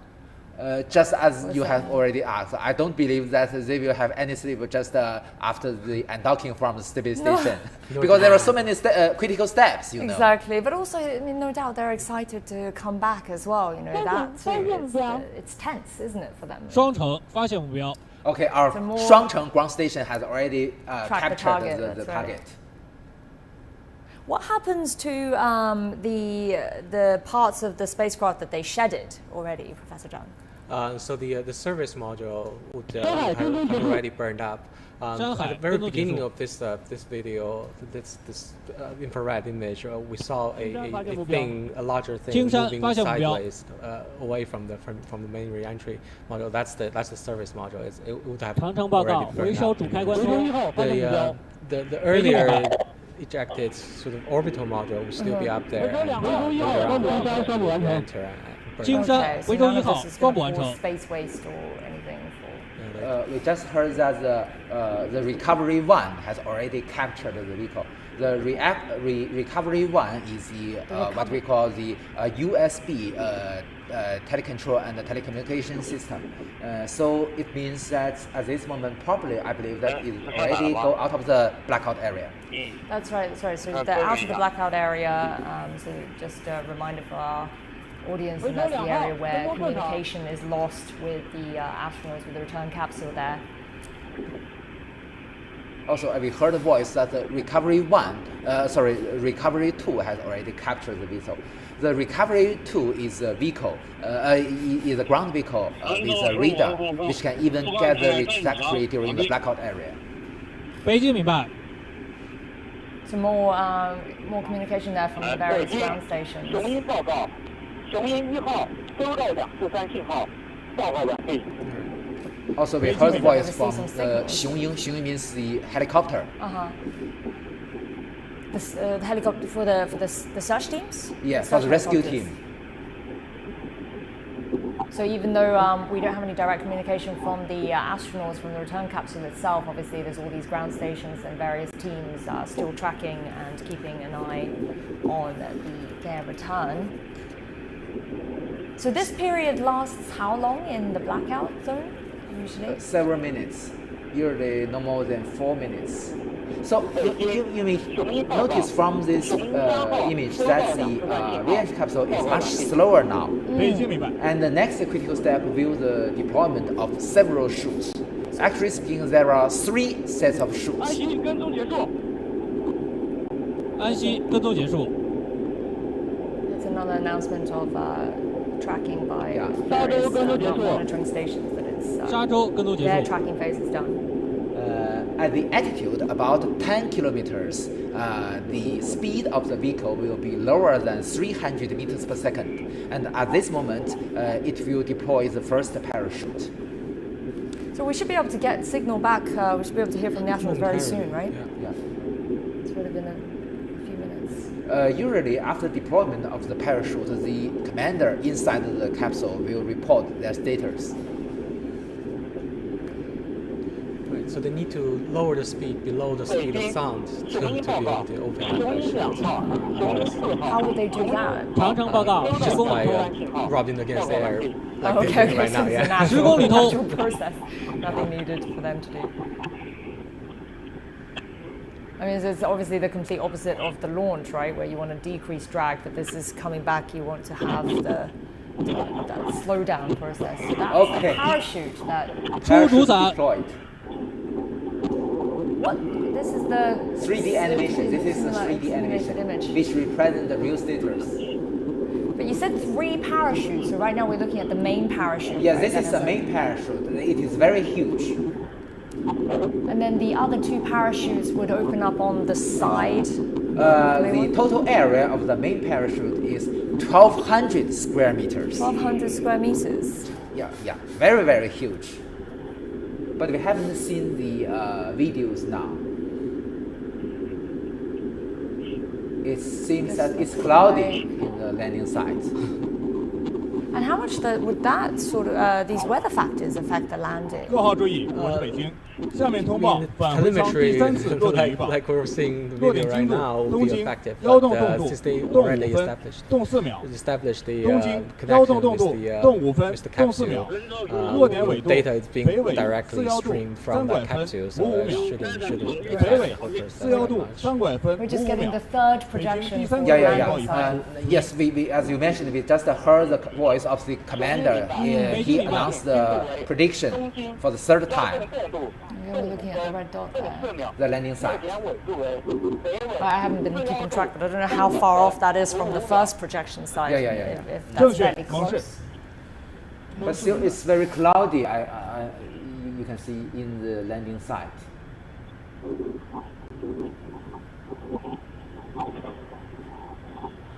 Just as you have already asked, I don't believe that they will have any sleep just after the undocking from the space station, because there are so many critical steps. Exactly, but also, I mean, no doubt they're excited to come back as well. That too. It's tense, isn't it, for them? 双城发现目标. Okay, our Shuangcheng ground station has already captured the target. What happens to the parts of the spacecraft that they shedded already, Professor Zhang? So the service module would have already burned up. At the very beginning of this video, this infrared image, we saw a larger thing moving sideways away from the main re-entry module. That's the service module. It would have already burned up. The earlier ejected sort of orbital module will still be up there and enter. So none of this is going to cause space waste or anything. We just heard that the recovery one has already captured the vehicle. The recovery one is what we call the USB telecontrol and the telecommunication system. So it means that at this moment, probably I believe that it already go out of the blackout area. That's right. Sorry. So they're out of the blackout area. So just a reminder for our audience, and that's the area where communication is lost with the astronauts with the return capsule there. Also, we heard a voice that recovery 2 has already captured the vehicle. The recovery 2 is a vehicle, is a ground vehicle with a radar, which can even get the trajectory during the blackout area. 北京明白. So more communication there from the various ground stations. 雄鹰报告，雄鹰1号收到243信号，报告完毕。 Also, we heard voice from the Xiong Ying means the helicopter. The helicopter for the search teams? Yes, for the rescue team. So even though we don't have any direct communication from the astronauts from the return capsule itself, obviously there's all these ground stations and various teams still tracking and keeping an eye on their return. So this period lasts how long in the blackout zone? Usually? Several minutes, usually no more than 4 minutes. So you may notice from this image that the re-entry capsule is much slower now. And the next critical step will the deployment of several chutes. Actually speaking, there are 3 sets of chutes. 安西跟踪结束。 It's another announcement of tracking by various monitoring stations that it's their tracking phase is done. At the altitude about 10 kilometers, the speed of the vehicle will be lower than 300 meters per second. And at this moment, it will deploy the first parachute. So we should be able to get signal back. We should be able to hear from the astronauts very soon, right? Yeah. It's would have been a few minutes. Usually, after deployment of the parachute, the commander inside the capsule will report their status. So they need to lower the speed below the speed of sound to be able to open the parachute. How would they do that? 长城报告，10 Just 公里 by 头， rubbing against the air, like Oh, they okay, do right now. so it's a Yeah. natural, 10公里头。 natural process. Nothing needed for them to do. I mean, it's obviously the complete opposite of the launch, right? Where you want to decrease drag, but this is coming back. You want to have that slow down process. So that's Okay. a parachute that. Parachute deployed. What? This is the 3D animation. This is the Like 3D animation, image. which represents the real status. But you said 3 parachutes, so right now we're looking at the main parachute. Yeah, right? this That is the has main parachute. It is very huge. And then the other 2 parachutes would open up on the side. The total area of the main parachute is 1,200 square meters. 1,200 square meters. Yeah, very, very huge. But we haven't seen the videos now. It seems that it's cloudy in the landing site. And how much would that sort of these weather factors affect the landing? 各号注意，我是北京。下面通报 I mean, 返回舱 telemetry, 第3次落点预 like, 报。 like we're seeing the 落 video 点 right 经度 now, 东 will be 经 effective. 腰 But 动动度 since they 动 already 5分 established, 动4秒。 established the 东经腰 connection 动动 with 度 the 动5分 with the 动4秒 capsule, 落点纬度 data is being 北纬 directly 412度 streamed 3 from 拐 that 分 capsule, so 55 it 秒 shouldn't 北纬 affect the first 412度 much. 3拐分 We're just 55 getting 秒 the。third projection for the Yeah. landing site. Yes, we as you mentioned, we just heard the voice of the commander. He announced the prediction for the 3rd time. Yeah, we're looking at the red dot there. The landing site. I haven't been keeping track, but I don't know how far off that is from the first projection site. Yeah. If 正 that's 确 fairly 蒙氏 close. But still, it's very cloudy. You can see in the landing site.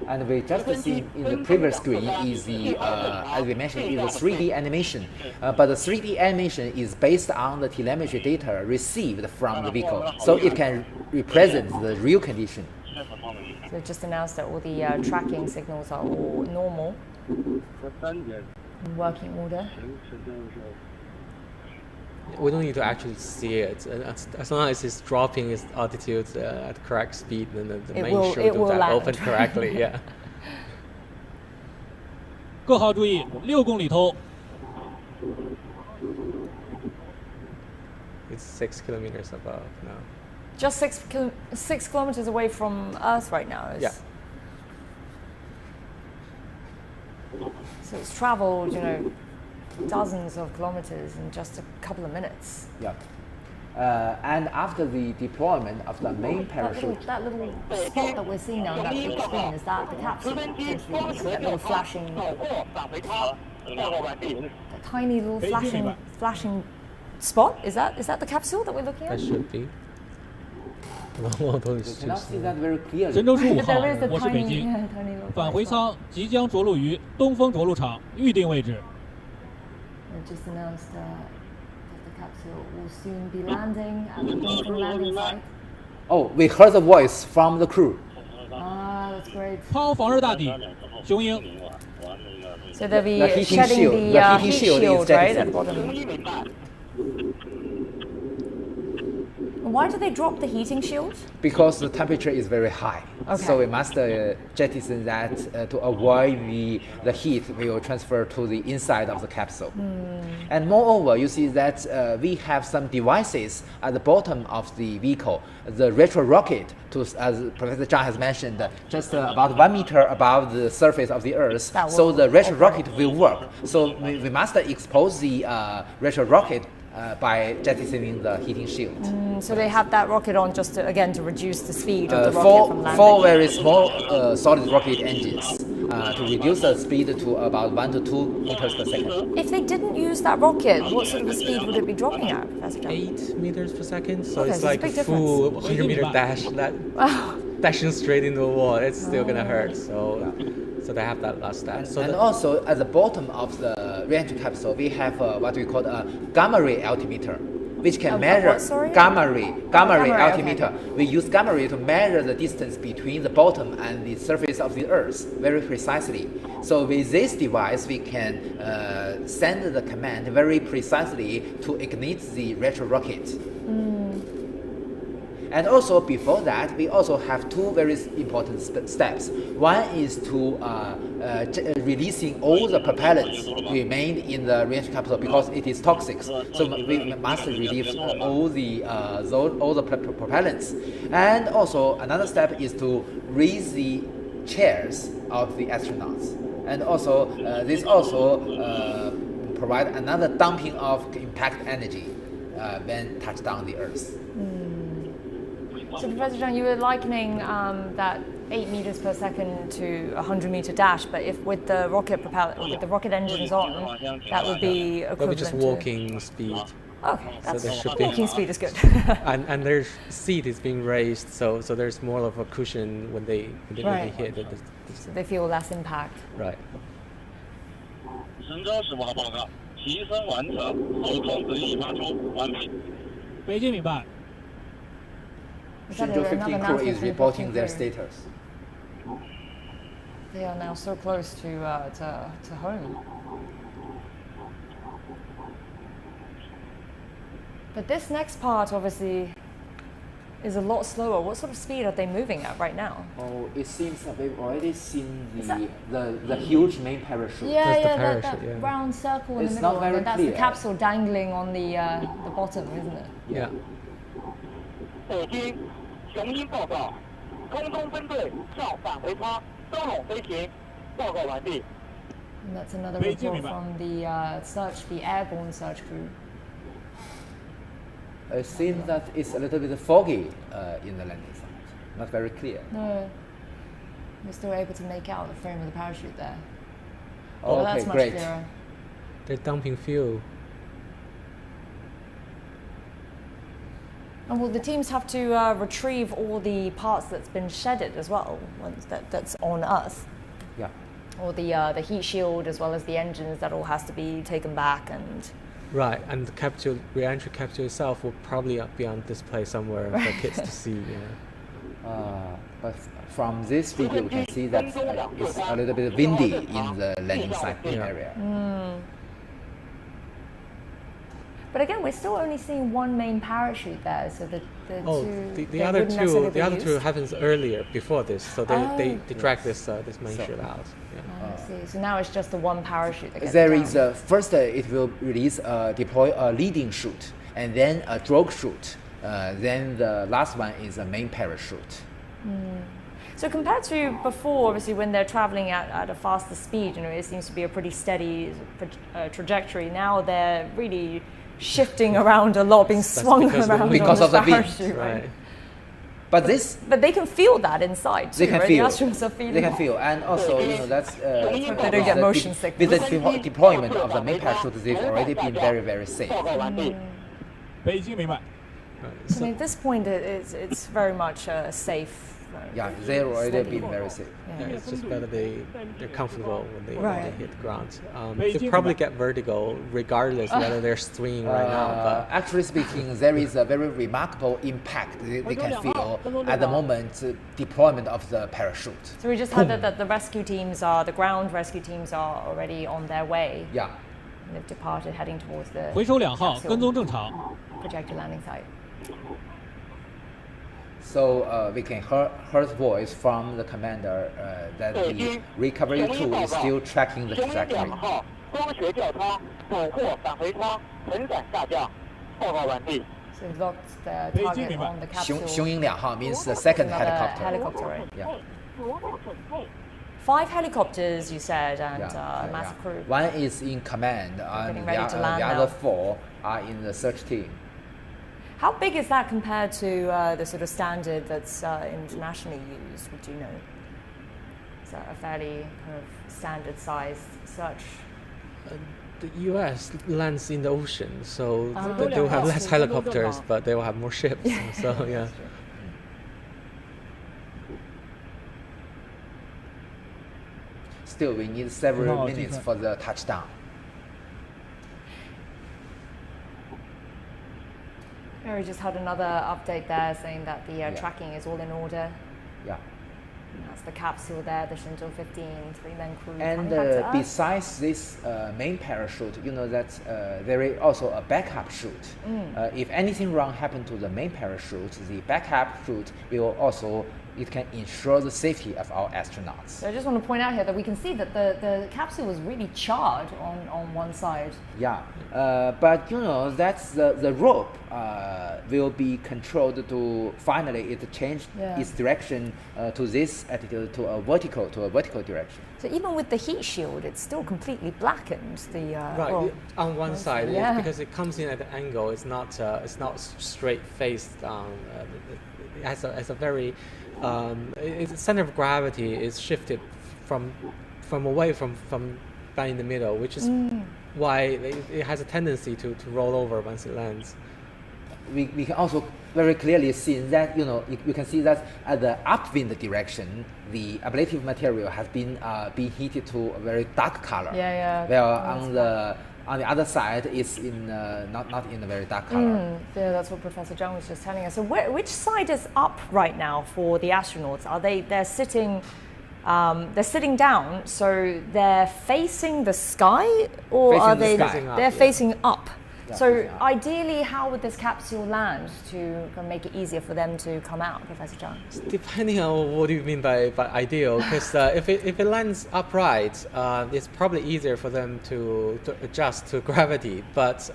And we just see in the previous screen is the, as we mentioned, is the 3D animation. But the 3D animation is based on the telemetry data received from the vehicle, so it can represent the real condition. So just announced that all the tracking signals are all normal, in working order. We don't need to actually see it. As long as it's dropping its altitude at the correct speed, then the It main will- chute it will will land. open correctly. Yeah. 各号注意，6公里头， It's 6 kilometers above now. Just 6 kilometers away from Earth right now. Yeah. So it's traveled, dozens of kilometers in just a couple of minutes. Yeah. And after the deployment of the main parachute, That little spot that we're seeing now on that big screen, is that the capsule? Essentially, you see that little flashing, that tiny little flashing spot? Is that the capsule that we're looking at? That should be. you cannot see that very clearly. 神舟15 But 号 there is a，我是北 tiny, 京。 tiny little 返回 spot. 舱即将着陆于东风着陆场预定位置。 They just announced that the capsule will soon be landing at the Dongfeng landing site. Oh, we heard the voice from the crew. Ah, that's great. 抛防热大底，雄鹰。 So they'll be The heating shedding shield. the The heating heat shield is shield, right, at jettisoned. the bottom. why do they drop the heating shield? Because the temperature is very high. Okay. So we must jettison that to avoid the heat will transfer to the inside of the capsule. And moreover, you see that we have some devices at the bottom of the vehicle, the retro rocket, as Professor Zhang has mentioned, just about 1 meter above the surface of the Earth. So the retro rocket will work. So we must expose the retro rocket by jettisoning the heating shield. So they have that rocket on just to, again, to reduce the speed of the rocket from landing. Four very small solid rocket engines to reduce the speed to about 1 to 2 meters per second. If they didn't use that rocket, what sort of a speed would it be dropping at, Professor Zhang? 8 meters per second. So Okay, it's so like it's a a big full 100-meter dash. Dashing straight into the wall, it's still gonna hurt. So they have that last step. And also at the bottom of the re-entry capsule, we have what we call a gamma ray altimeter, which can measure gamma ray altimeter. Okay. We use gamma ray to measure the distance between the bottom and the surface of the Earth very precisely. So with this device, we can send the command very precisely to ignite the retro rocket. And also before that, we also have two very important steps. One is to releasing all the propellants remained in the re-entry capsule because it is toxic. So we must release all the propellants. And also another step is to raise the chairs of the astronauts. And also this also provide another dumping of impact energy when touch down the Earth. So Professor Zhang, you were likening that 8 meters per second to a 100-meter dash, but if with the rocket engines on, that would be equivalent That'll be just walking speed. Okay, so there should walking speed is good. and their seat is being raised, so there's more of a cushion when they right. hit it. So they feel less impact. Right. 神舟10号报告，提升完成，后控制翼发出，完毕。北京明白。 Shenzhou 15 crew is reporting their status. They are now so close to home. But this next part obviously is a lot slower. What sort of speed are they moving at right now? Oh, it seems that we've already seen the huge main parachute. Yeah, that round circle in the middle. Not very that's clear. The capsule dangling on the bottom, isn't it? Yeah. 北京雄鹰报告，空中分队向返回舱收拢飞行，报告完毕。 And that's another report from the airborne search crew. It seems that it's a little bit foggy in the landing site, not very clear. No, we're still able to make out the frame of the parachute there. Oh, okay, that's much great. clearer. They're dumping fuel. And will the teams have to retrieve all the parts that's been shedded as well, that's on Earth? Yeah. Or the heat shield as well as the engines, that all has to be taken back and... Right, and the re-entry capsule itself will probably be on display somewhere for kids to see. But from this video, we can see that it's a little bit windy in the landing site area. But again, we're still only seeing one main parachute there, so the other two happens earlier before this, so they drag this main chute out. Yeah. I see. So now it's just the one parachute that gets There down. is first it will deploy a leading chute, and then a drogue chute. Then the last one is a main parachute. So compared to before, obviously when they're traveling at a faster speed, it seems to be a pretty steady trajectory. Now they're really shifting around a lot, being swung around because of the parachute, wind, right? But they can feel that inside too, they can right? feel. The astronauts are feeling. They can feel, and also that's they don't get motion sickness. with the deployment of the main parachute, they've already been very, very safe. 北京明白。 So at this point, it's very much safe. Yeah, they've already been very safe. Yeah, it's just better they're comfortable when they hit the ground. Beijing They probably get vertigo regardless whether they're swinging right now. But Actually speaking, there is a very remarkable impact they can feel at the moment deployment of the parachute. So we just had that the rescue teams the ground rescue teams are already on their way. Yeah. And they've departed, heading towards the 回收2号，跟踪正常。 projected landing site. So we can hear voice from the commander that the recovery tool is still tracking the trajectory. 光学调差，捕获返回舱，承载下降，报告完毕。 So we've locked the target on the capsule. 雄鹰2号 means the second helicopter. Right? Yeah. 5 helicopters, you said, and massive crew. One is in command, and the other 4 are in the search team. How big is that compared to the sort of standard that's internationally used? Would you know? Is that a fairly kind of standard sized search? The U.S. lands in the ocean, so they will have less helicopters, but they will have more ships. So yeah. Still, we need several minutes for the touchdown. We just had another update there saying that the tracking is all in order. Yeah. And that's the capsule there, the Shenzhou 15 3-man crew. And besides this main parachute, you know that there is also a backup chute. If anything wrong happened to the main parachute, the backup chute will also it can ensure the safety of our astronauts. So I just want to point out here that we can see that the capsule was really charred on one side. Yeah, but you know that's the rope will be controlled to finally it changed its direction to this attitude to a vertical direction. So even with the heat shield, it's still completely blackened. Right on one side, because it comes in at an angle. It's not straight faced down. It has a very its center of gravity is shifted from away from down in the middle, which is why it has a tendency to roll over once it lands. We can also very clearly see that you can see that at the upwind direction, the ablative material has been heated to a very dark color. Where on the other side, it's in not in a very dark color. Yeah, that's what Professor Zhang was just telling us. So which side is up right now for the astronauts? Are they're sitting down, so they're facing the sky, or are they facing up? So ideally, how would this capsule land to make it easier for them to come out, Professor Zhang? Depending on what you mean by ideal, because if it lands upright, it's probably easier for them to adjust to gravity. But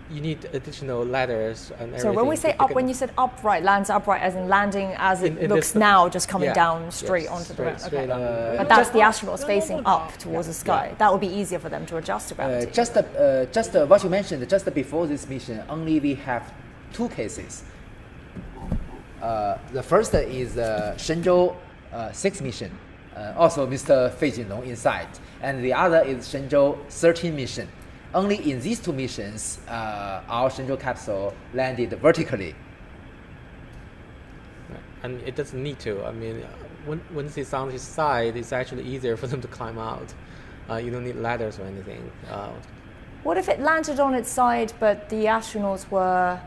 you need additional ladders and everything. So when we say up, when you said upright, lands upright, as in landing as it looks now, just coming down straight onto the ground. Okay. But that's the astronauts facing up towards the sky. That would be easier for them to adjust to gravity. Just what you mentioned, just before this mission, only we have 2 cases. The first is Shenzhou 6 mission, also Mr. Fei Jinlong inside, and the other is Shenzhou 13 mission. Only in these 2 missions, our Shenzhou capsule landed vertically. And it doesn't need to. I mean, once it's on its side, it's actually easier for them to climb out. You don't need ladders or anything. What if it landed on its side, but the astronauts were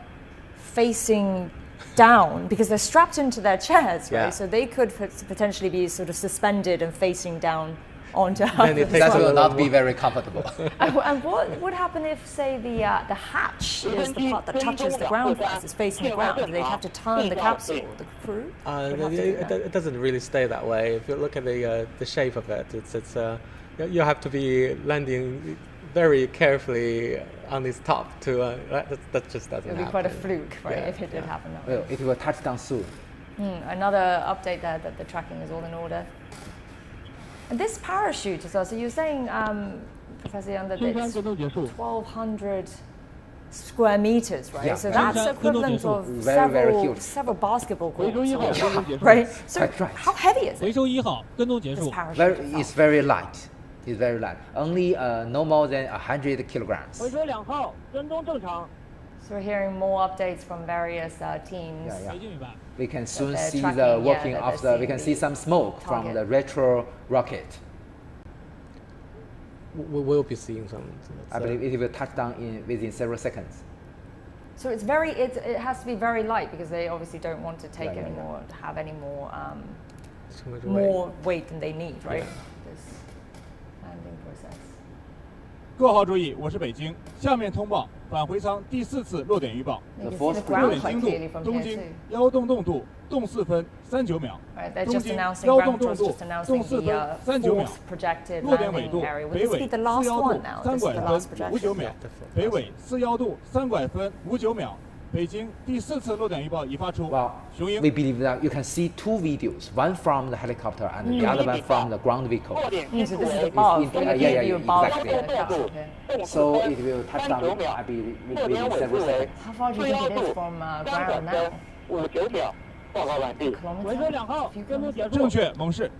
facing down because they're strapped into their chairs, right? So they could potentially be sort of suspended and facing down onto Earth. That will not be very comfortable. And what would happen if, say, the hatch is the part that touches the ground first, is facing the ground? Do they have to turn the capsule, the crew? It doesn't really stay that way. If you look at the shape of it, you have to be landing very carefully on its top to. That just doesn't happen. It would be quite a fluke, right, if it did happen that way. Well, it will touch down soon. Another update there that the tracking is all in order. And this parachute as well, so you're saying, Professor Yang, that it's 1,200 square meters, right? So that's equivalent of several basketball courts, right? So how heavy is it? This parachute it's very light. It's very light. Only no more than 100 kilograms. So we're hearing more updates from various teams. We can soon see the working of the. We can see some smoke from the retro rocket. We will be seeing some. I believe it will touch down within several seconds. So it's it has to be very light because they obviously don't want to take any more, have any more more weight than they need, right? This landing process. 各号注意，我是北京，下面通报返回舱第4次落点预报。 You can see the ground quite clearly from 东 here 经 too. 腰动动度动4分39秒。 Right, they're 东 just 经 announcing 腰 ground 动动 controls 度 just announcing 动4 the 分39秒 fourth。projected 落点纬 landing 度 area. Will 北 this 纬 be the 4 last 腰 one 度 now? 3 This is 拐 the 分 last 59 projection. 秒，北纬4腰度3拐分59秒。北京第4次落点预报已发出。 Well, 雄鹰 we believe that you can see two videos, one from the helicopter and the other one from the ground vehicle.落点 So 清 this is 楚为 above. yeah, We're yeah, view yeah, above exactly. the capsule here. 动 So 4 分 it will touch down, 39秒 I believe, 落点 within 纬 several 度为 seconds. How far do 4 you 腰 think it 度 is from 3 ground 拐 now? 分59秒。报告完毕。 回车2号 Few 跟踪 kilometers. 结束。正确，蒙氏。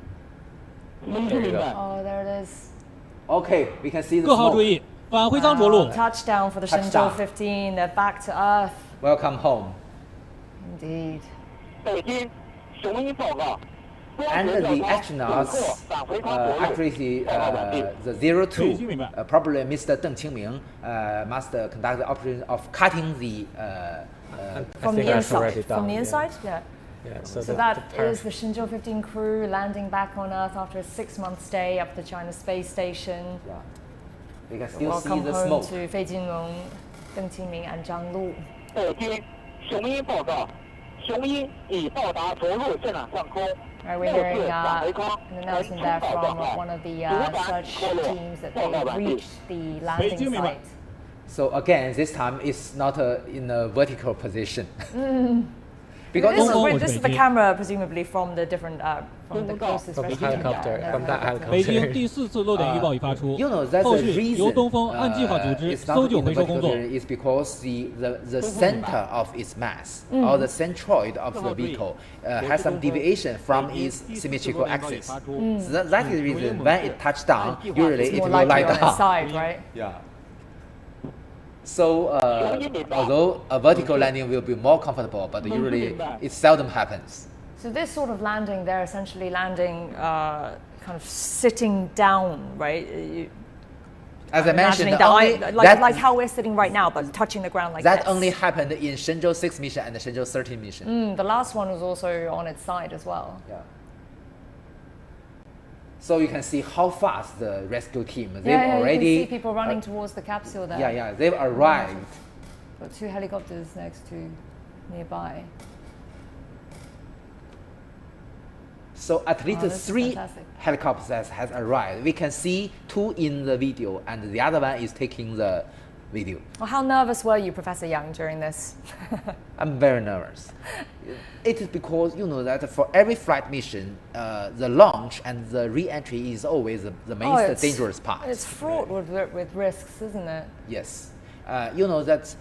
明白。 Oh, there it is. Okay, we can see the 各号 smoke. 注意，返回舱着陆。 Touchdown for the Touchdown. Shenzhou 15. They're back to Earth. Welcome home. Indeed. 北京雄鹰报告。 And the astronauts actually the 02 probably Mr. Deng Qingming must conduct the operation of cutting the From the that's already inside. From done, the yeah. inside? Yeah. Yeah, So the that par- is the Shenzhou 15 crew landing back on Earth after a 6-month stay up at the China space station. yeah. We can still see Welcome the home smoke. to Fei Jinlong, Deng Qingming and Zhang Lu. 北京雄鹰报告，雄鹰已到达着陆现场上空。 Right, we're hearing an announcement there from one of the search teams that they reached the landing site. So again, this time it's not in a vertical position. Because This is the camera, presumably from the different, from the closest From the rescue team. helicopter, Yeah, from that helicopter. 北京第4次落点预报已发出 you know, that's 后 the 续由 reason 东风按计划组织 it's 搜 not 救 in 回 the 收工 vertical 作。 position is because the center of its mass or the centroid of the vehicle has some deviation from its symmetrical axis. So that is the reason when it touches down, usually It's it more will lie likely on its down. side, right? Yeah. So although a vertical landing will be more comfortable, but usually it seldom happens. So this sort of landing, they're essentially landing kind of sitting down, right? As I mentioned, Imagining only like how we're sitting right now, but touching the ground like that this. only happened in Shenzhou 6 mission and the Shenzhou 13 mission. The last one was also on its side as well. Yeah. So you can see how fast the rescue team, they've Yeah, already... you can see people running towards the capsule there. Yeah, they've arrived. Got 2 helicopters next to nearby. So at least this is 3 fantastic. helicopters has arrived. We can see 2 in the video and the other one is taking the video. Well, how nervous were you, Professor Yang, during this? I'm very nervous. It is because you know that for every flight mission, the launch and the re-entry is always the most dangerous part. It's fraught with risks, isn't it? Yes. You know that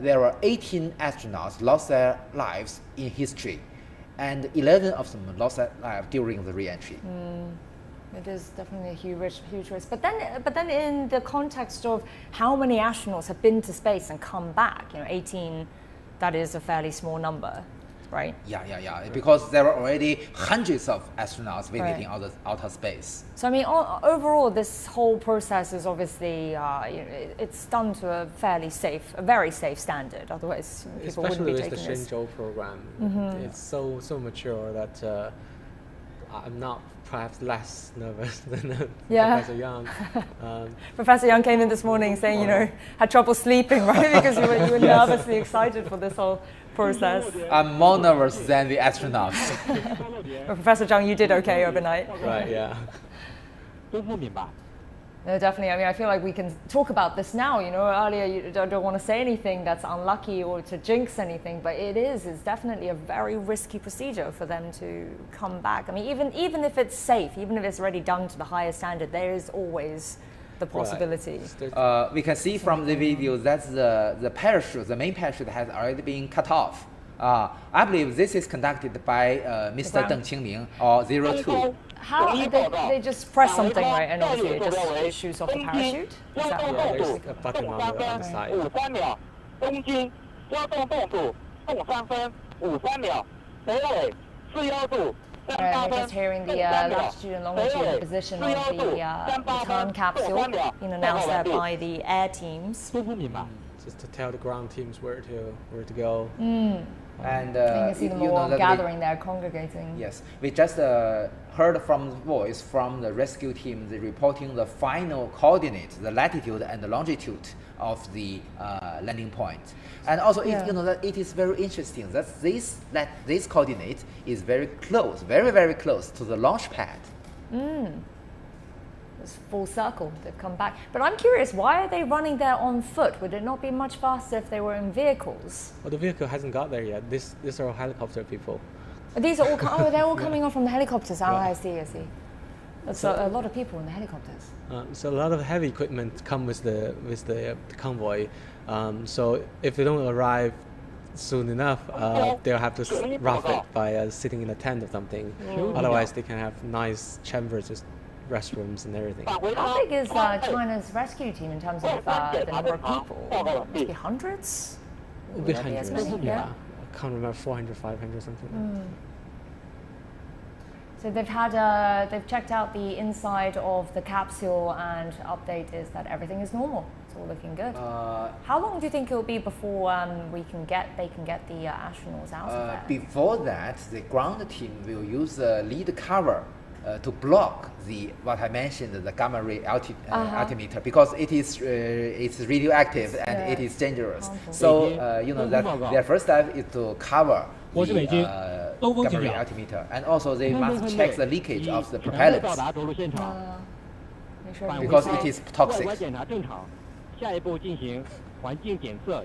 there were 18 astronauts lost their lives in history, and 11 of them lost their life during the re-entry. It is definitely a huge risk. But then in the context of how many astronauts have been to space and come back, 18, that is a fairly small number, right? Yeah. Because there were already hundreds of astronauts visiting outer space. So I mean, overall, this whole process is obviously it's done to a very safe standard. Otherwise, people wouldn't be Especially taking with the this. Shenzhou program, it's so mature that I'm not perhaps less nervous than Professor Yang. Professor Yang came in this morning saying, had trouble sleeping, right? Because you were nervously excited for this whole process. I'm more nervous than the astronauts. But Professor Zhang, you did okay overnight. Right, yeah. 都不明白。 No, definitely. I mean, I feel like we can talk about this now. Earlier you don't want to say anything that's unlucky or to jinx anything, but it's definitely a very risky procedure for them to come back. I mean, even if it's safe, even if it's already done to the highest standard, there is always the possibility. Right. We can see from the video that the parachute, the main parachute, has already been cut off. I believe this is conducted by Mr. Deng Qingming or 02. How they just press something, right, and obviously it just shoots off the parachute? Is that Yeah, there's a button on the side. 53秒，东京交通动度动3分53秒，北纬4腰度 We're just hearing the latitude and longitude position of the return capsule being announced there by the air teams. 都不明白。 Just to tell the ground teams where to go. And You can see them all that gathering there, congregating. Yes, we just heard from the voice from the rescue team, reporting the final coordinates, the latitude and the longitude of the landing point. And also, it is very interesting that this coordinate is very close, very close to the launch pad. It's full circle. They've come back. But I'm curious, why are they running there on foot? Would it not be much faster if they were in vehicles? Well, the vehicle hasn't got there yet. These are all helicopter people. These are all they're all coming off from the helicopters. I see. That's a lot of people in the helicopters. So a lot of heavy equipment come with the convoy. So if they don't arrive soon enough, they'll have to rough it by sitting in a tent or something. Otherwise, they can have nice chambers with restrooms and everything. How big is China's rescue team in terms of the number of people? Must be hundreds? It'll be hundreds, yeah. I can't remember, 400, 500 something. So they've checked out the inside of the capsule, and update is that everything is normal. It's all looking good. How long do you think it will be before they can get the astronauts out of there? Before that, the ground team will use the lead cover to block what I mentioned, the gamma ray altimeter, because it's radioactive and it is dangerous. So that their first step is to cover the gamma ray altimeter, and also they must check the leakage of the propellants because it is toxic.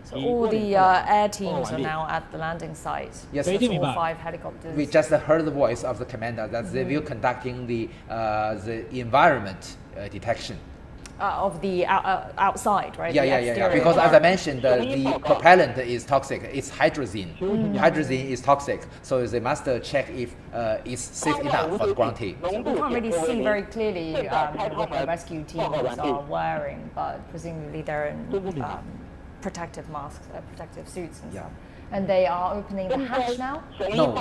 So all the air teams are now at the landing site. Yes, all 5 helicopters. We just heard the voice of the commander that they will conducting the environment detection. Of the outside, right? Yeah. Because as I mentioned, the propellant is toxic. It's hydrazine. Hydrazine is toxic, so they must check if it's safe enough for the ground team. We can't really see very clearly what the rescue teams are wearing, but presumably they're in protective masks, protective suits and stuff. And they are opening the hatch now? No.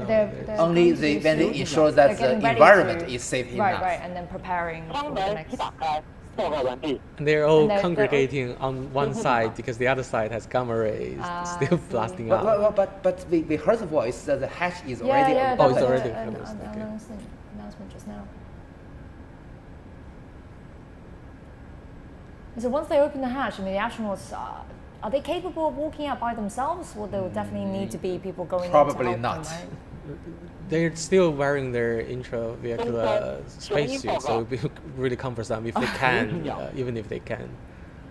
They're only when they ensure that the environment is safe enough. Right, and then preparing for the next. And they're all congregating on one side because the other side has gamma rays still blasting out. But we heard the voice that the hatch is already open. Oh, it's already open. Announcement just now. So once they open the hatch, I mean, the astronauts, are they capable of walking out by themselves, or there will definitely need to be people going in to help them, right? They're still wearing their intravehicular spacesuits, so it would be really cumbersome if they can, even if they can.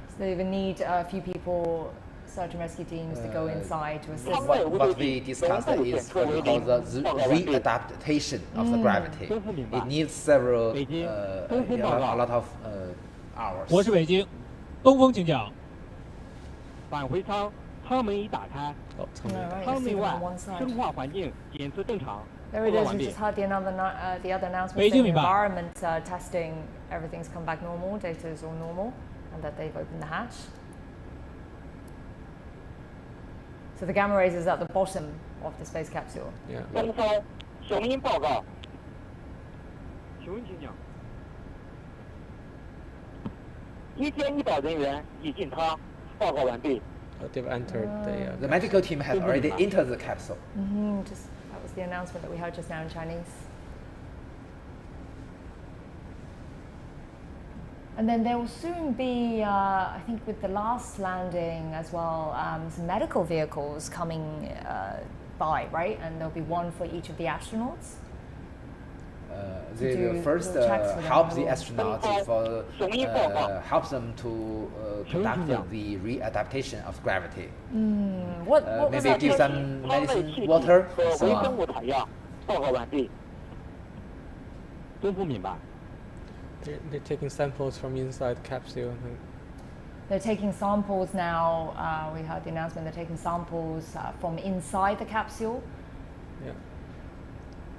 So they even need a few people, search and rescue teams, to go inside to assist. What we discussed is what we call the readaptation of the gravity. It needs several, a lot of hours. 我是北京，东风请讲。返回舱舱门已打开，舱内外生化环境检测正常。 There it is. We just heard the other announcement saying the environment testing, everything's come back normal, data is all normal, and that they've opened the hatch. So the gamma rays is at the bottom of the space capsule. Yeah. 东方雄鹰报告。雄鹰请讲。1100人员已进舱，报告完毕。 They've entered the medical team has already entered the capsule. That was the announcement that we heard just now in Chinese. And then there will soon be, I think with the last landing as well, some medical vehicles coming by, right? And there'll be one for each of the astronauts. They will first help the astronauts help them to conduct the readaptation of gravity. What maybe give some medicine, water, and so on. 报告完毕。东风明白。 They're taking samples from inside the capsule, I think. They're taking samples now. We heard the announcement. They're taking samples from inside the capsule. Yeah.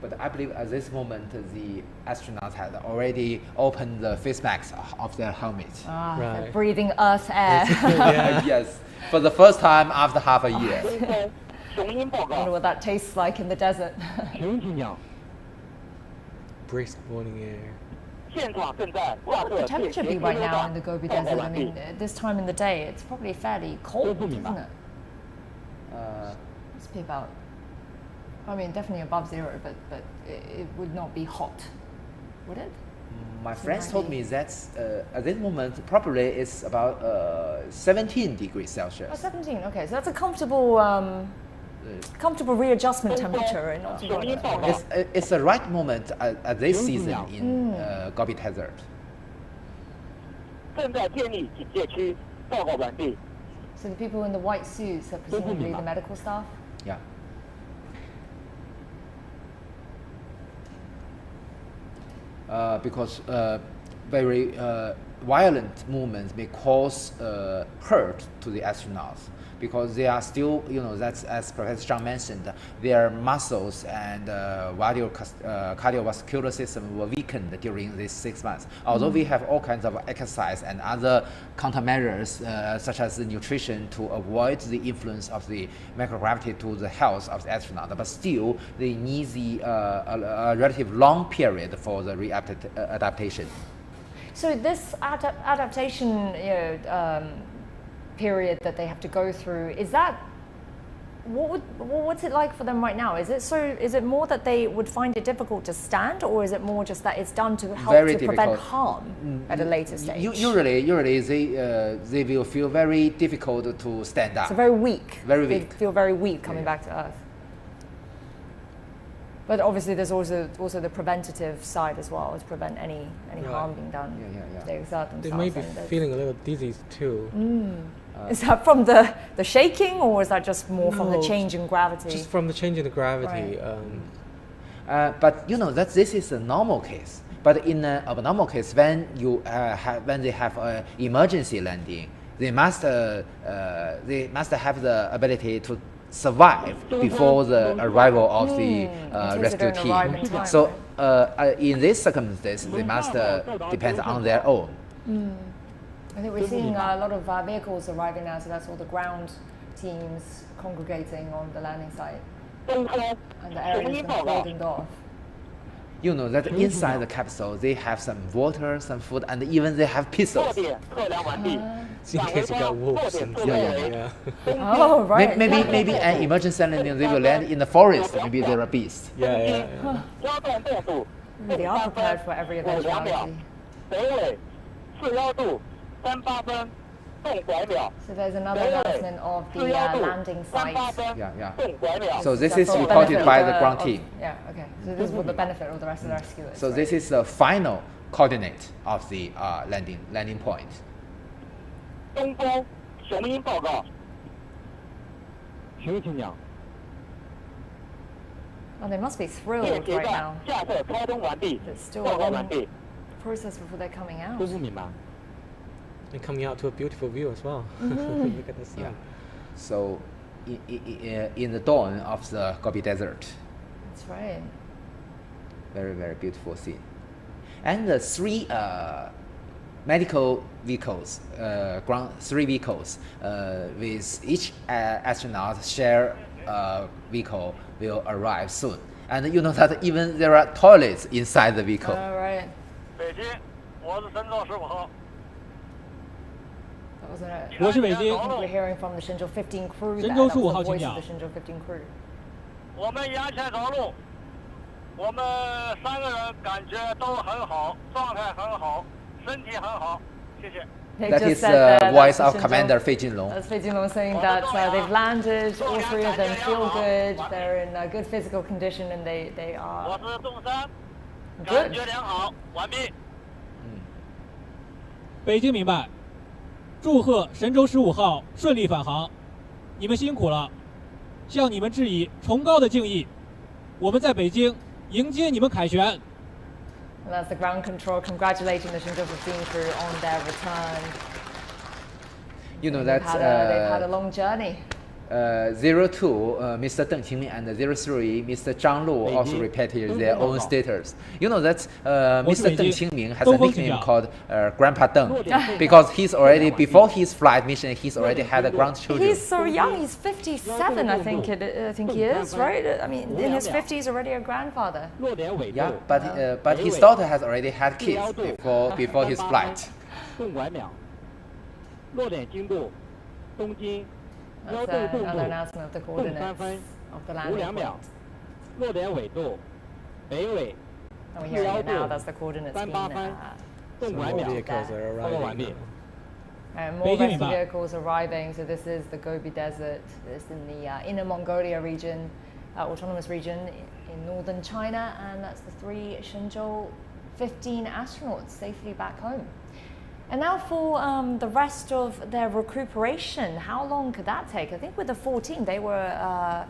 But I believe at this moment the astronauts had already opened the face masks of their helmets. They're breathing Earth air. Yes, for the first time after half a year. I wonder what that tastes like in the desert. Brisk morning air. What would the temperature be right now in the Gobi Desert? I mean, this time in the day, it's probably fairly cold, isn't it? Must be about, I mean, definitely above 0, but it would not be hot, would it? My friends told me that at this moment probably it's about 17 degrees Celsius. Oh, 17. Okay, so that's a comfortable readjustment temperature, and not too hot. It's the right moment at this season in Gobi Desert. 正在建立警戒区，报告完毕。 So the people in the white suits are presumably the medical staff? Yeah. Because very violent movements may cause hurt to the astronauts, because they are still, that's as Professor Zhang mentioned, their muscles and cardiovascular system were weakened during these 6 months. Although we have all kinds of exercise and other countermeasures, such as the nutrition, to avoid the influence of the microgravity to the health of the astronaut, but still they need a relative long period for the adaptation. So this adaptation, period that they have to go through, is that what's it like for them right now? Is it more that they would find it difficult to stand, or is it more just that it's done to help prevent harm at a later stage? Usually they will feel very difficult to stand up. So very weak. Very weak. They feel very weak coming back to Earth. But obviously, there's also the preventative side as well, to prevent any harm being done. They exert themselves. They may be feeling a little dizzy too. Is that from the shaking, or is that just more from the change in gravity? Just from the change in the gravity. Right. But that this is a normal case. But in an abnormal case, when they have an emergency landing, they must have the ability to survive before the arrival of the rescue team. So in this circumstance, they must depend on their own. I think we're seeing a lot of vehicles arriving now, so that's all the ground teams congregating on the landing site. And the area has been cordoned off. That inside the capsule, they have some water, some food, and even they have pistols. In case you got wolves and Oh, right. Maybe an emergency landing, they will land in the forest. Maybe there are beasts. They are prepared for every eventuality. So there's another announcement of the landing site. So this is reported by the ground team. Okay. So this is for the benefit of the rest of the rescuers. So this is the final coordinate of the landing point. 东方雄鹰报告。请讲。 Oh, they must be thrilled right now. 架设开通完毕。 It's still 报告完毕。 process before they're coming out. 都不明白。 And coming out to a beautiful view as well. Look at the sun. So in the dawn of the Gobi Desert. That's right. Very, very beautiful scene. And the 3 medical vehicles, three vehicles, with each astronaut share vehicle will arrive soon. And you know that even there are toilets inside the vehicle. All right. 北京，我是深圳15号。 That was a, 我是北京。 we're hearing from the Shenzhou 15 crew. 神舟 That was 15号 the voice 请 of 讲。 the Shenzhou 15 crew. 我们沿线走路，我们3个人感觉都很好，状态很好，身体很好，谢谢。 They That just is said the voice that's of Shenzhou- Commander Fei Jinlong. That's Fei Jinlong saying that they've landed, all 3 of them feel good, they're in a good physical condition, and they 我 are 是洞山，感 good. 觉良好，完毕。北京明白，祝贺神舟15号顺利返航，你们辛苦了，向你们致以崇高的敬意。我们在北京迎接你们凯旋。 And that's the ground control congratulating the Shenzhou 15 crew on their return. You know They've that had a long journey. 02, Mr. Deng Qingming, and 03, Mr. Zhang Lu also repeated their own status. You know that Mr. Deng Qingming has a nickname called Grandpa Deng because he's already, before his flight mission, he's already had a grandchildren. He's so young. He's 57, I think he is, right? I mean, in his 50s, already a grandfather. Yeah, but his daughter has already had kids before his flight. 动拐秒，落点经度，东经。 That's another announcement of the coordinates of the landing point. 落点纬度，北纬 And we're hearing it now. That's the coordinates being So more vehicles are arriving. And more rescue vehicles arriving. So this is the Gobi Desert. This is in the Inner Mongolia region, autonomous region in northern China, and that's the 3 Shenzhou 15 astronauts safely back home. And now for the rest of their recuperation, how long could that take? I think with the 14, they were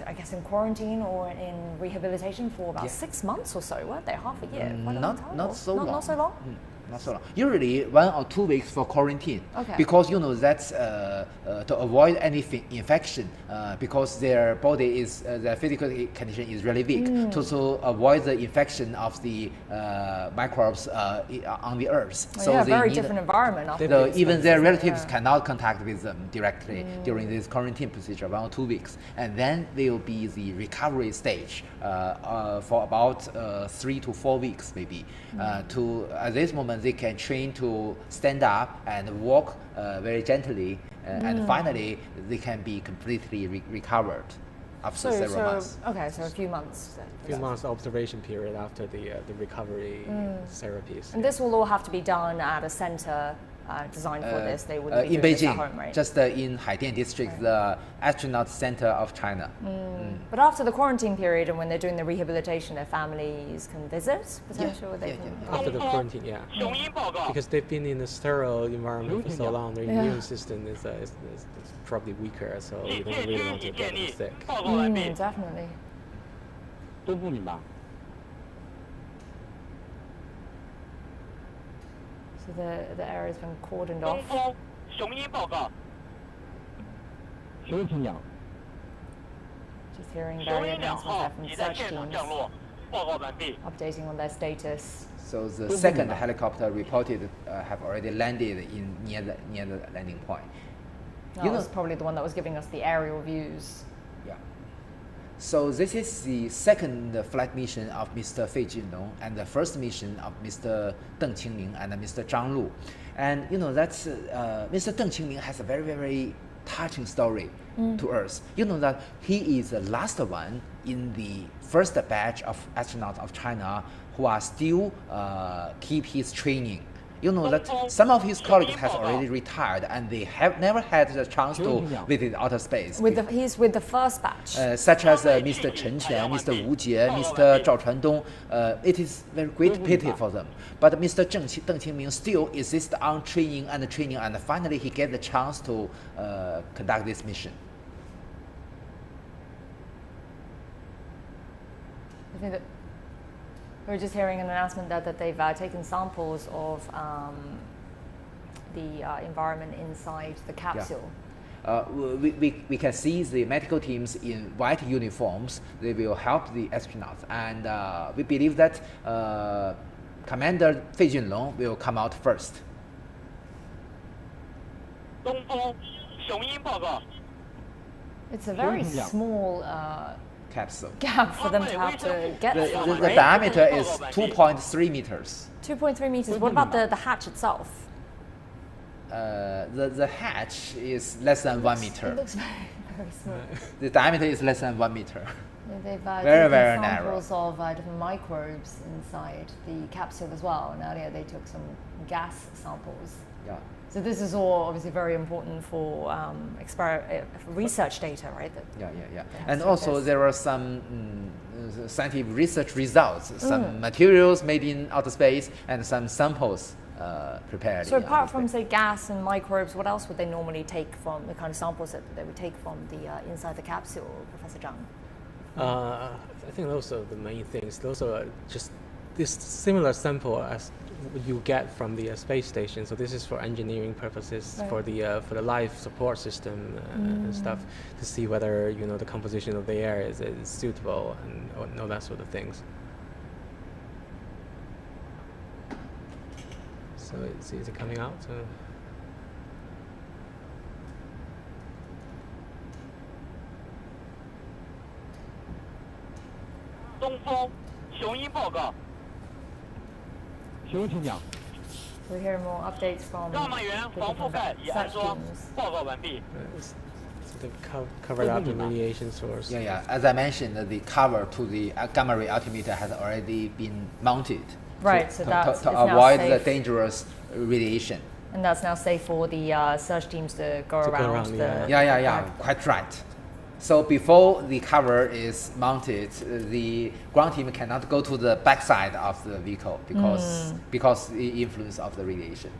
I guess in quarantine or in rehabilitation for about 6 months or so, weren't they? Half a year? Not so long. Not so long? Not so long. Usually 1 or 2 weeks for quarantine. Okay. Because that's to avoid any infection. Because their body is their physical condition is really weak. To avoid the infection of the microbes on the Earth. So they very different environment. Even their relatives cannot contact with them directly during this quarantine procedure 1 or 2 weeks, and then they will be the recovery stage for about 3 to 4 weeks maybe. At this moment they can train to stand up and walk very gently, and finally they can be completely recovered after several months. Okay, so a few months. A few months observation period after the recovery therapies. And this will all have to be done at a center designed for this. They wouldn't be in doing Beijing, this at home, right? just in Haidian district, the astronaut center of China. But after the quarantine period and when they're doing the rehabilitation, their families can visit potentially. After the quarantine, because they've been in a sterile environment for so long, their immune system is probably weaker, so you don't really want to get them sick. Definitely. So the area's been cordoned off. Just hearing various announcements there from search teams updating on their status. So the second helicopter reported have already landed near the landing point. That was probably the one that was giving us the aerial views. Yeah. So this is the second flight mission of Mr. Fei Jinlong and the first mission of Mr. Deng Qingming and Mr. Zhang Lu. And that's Mr. Deng Qingming has a very, very touching story to us. That he is the last one in the first batch of astronauts of China who are still keep his training. That some of his colleagues has already retired and they have never had the chance to visit outer space. He's with the first batch. Such as Mr. Chen Qian, Mr. Wu Jie, Mr. Zhao Chuandong. It is very great pity for them. But Mr. Deng Qingming still insists on training, and finally he get the chance to conduct this mission. I think that we were just hearing an announcement that they've taken samples of the environment inside the capsule. We can see the medical teams in white uniforms. They will help the astronauts, and we believe that Commander Fei Junlong will come out first. It's a very small capsule gap for them to have to get through. The diameter is 2.3 meters. 2.3 meters. What about the hatch itself? The hatch is less than 1 meter. It looks very, very small. The diameter is less than 1 meter. They've very narrow. samples of different microbes inside the capsule as well. And earlier they took some gas samples. Yeah. So this is all obviously very important for research data, right? Yeah. And also there are some scientific research results, some materials made in outer space, and some samples prepared. So apart from say gas and microbes, what else would they normally take from the kind of samples that they would take from the inside the capsule, Professor Zhang? I think those are the main things. Those are just this similar sample as you get from the space station. So this is for engineering purposes, for the life support system and stuff, to see whether the composition of the air is suitable and all that sort of things. So is it coming out? We're hearing more updates from the different search teams. It's They covered up the radiation source. Yeah. As I mentioned, the cover to the gamma ray altimeter has already been mounted. Right, so that's to avoid the safe. dangerous radiation. And that's now safe for the search teams to go around. Yeah, quite right. So before the cover is mounted, the ground team cannot go to the backside of the vehicle because the influence of the radiation.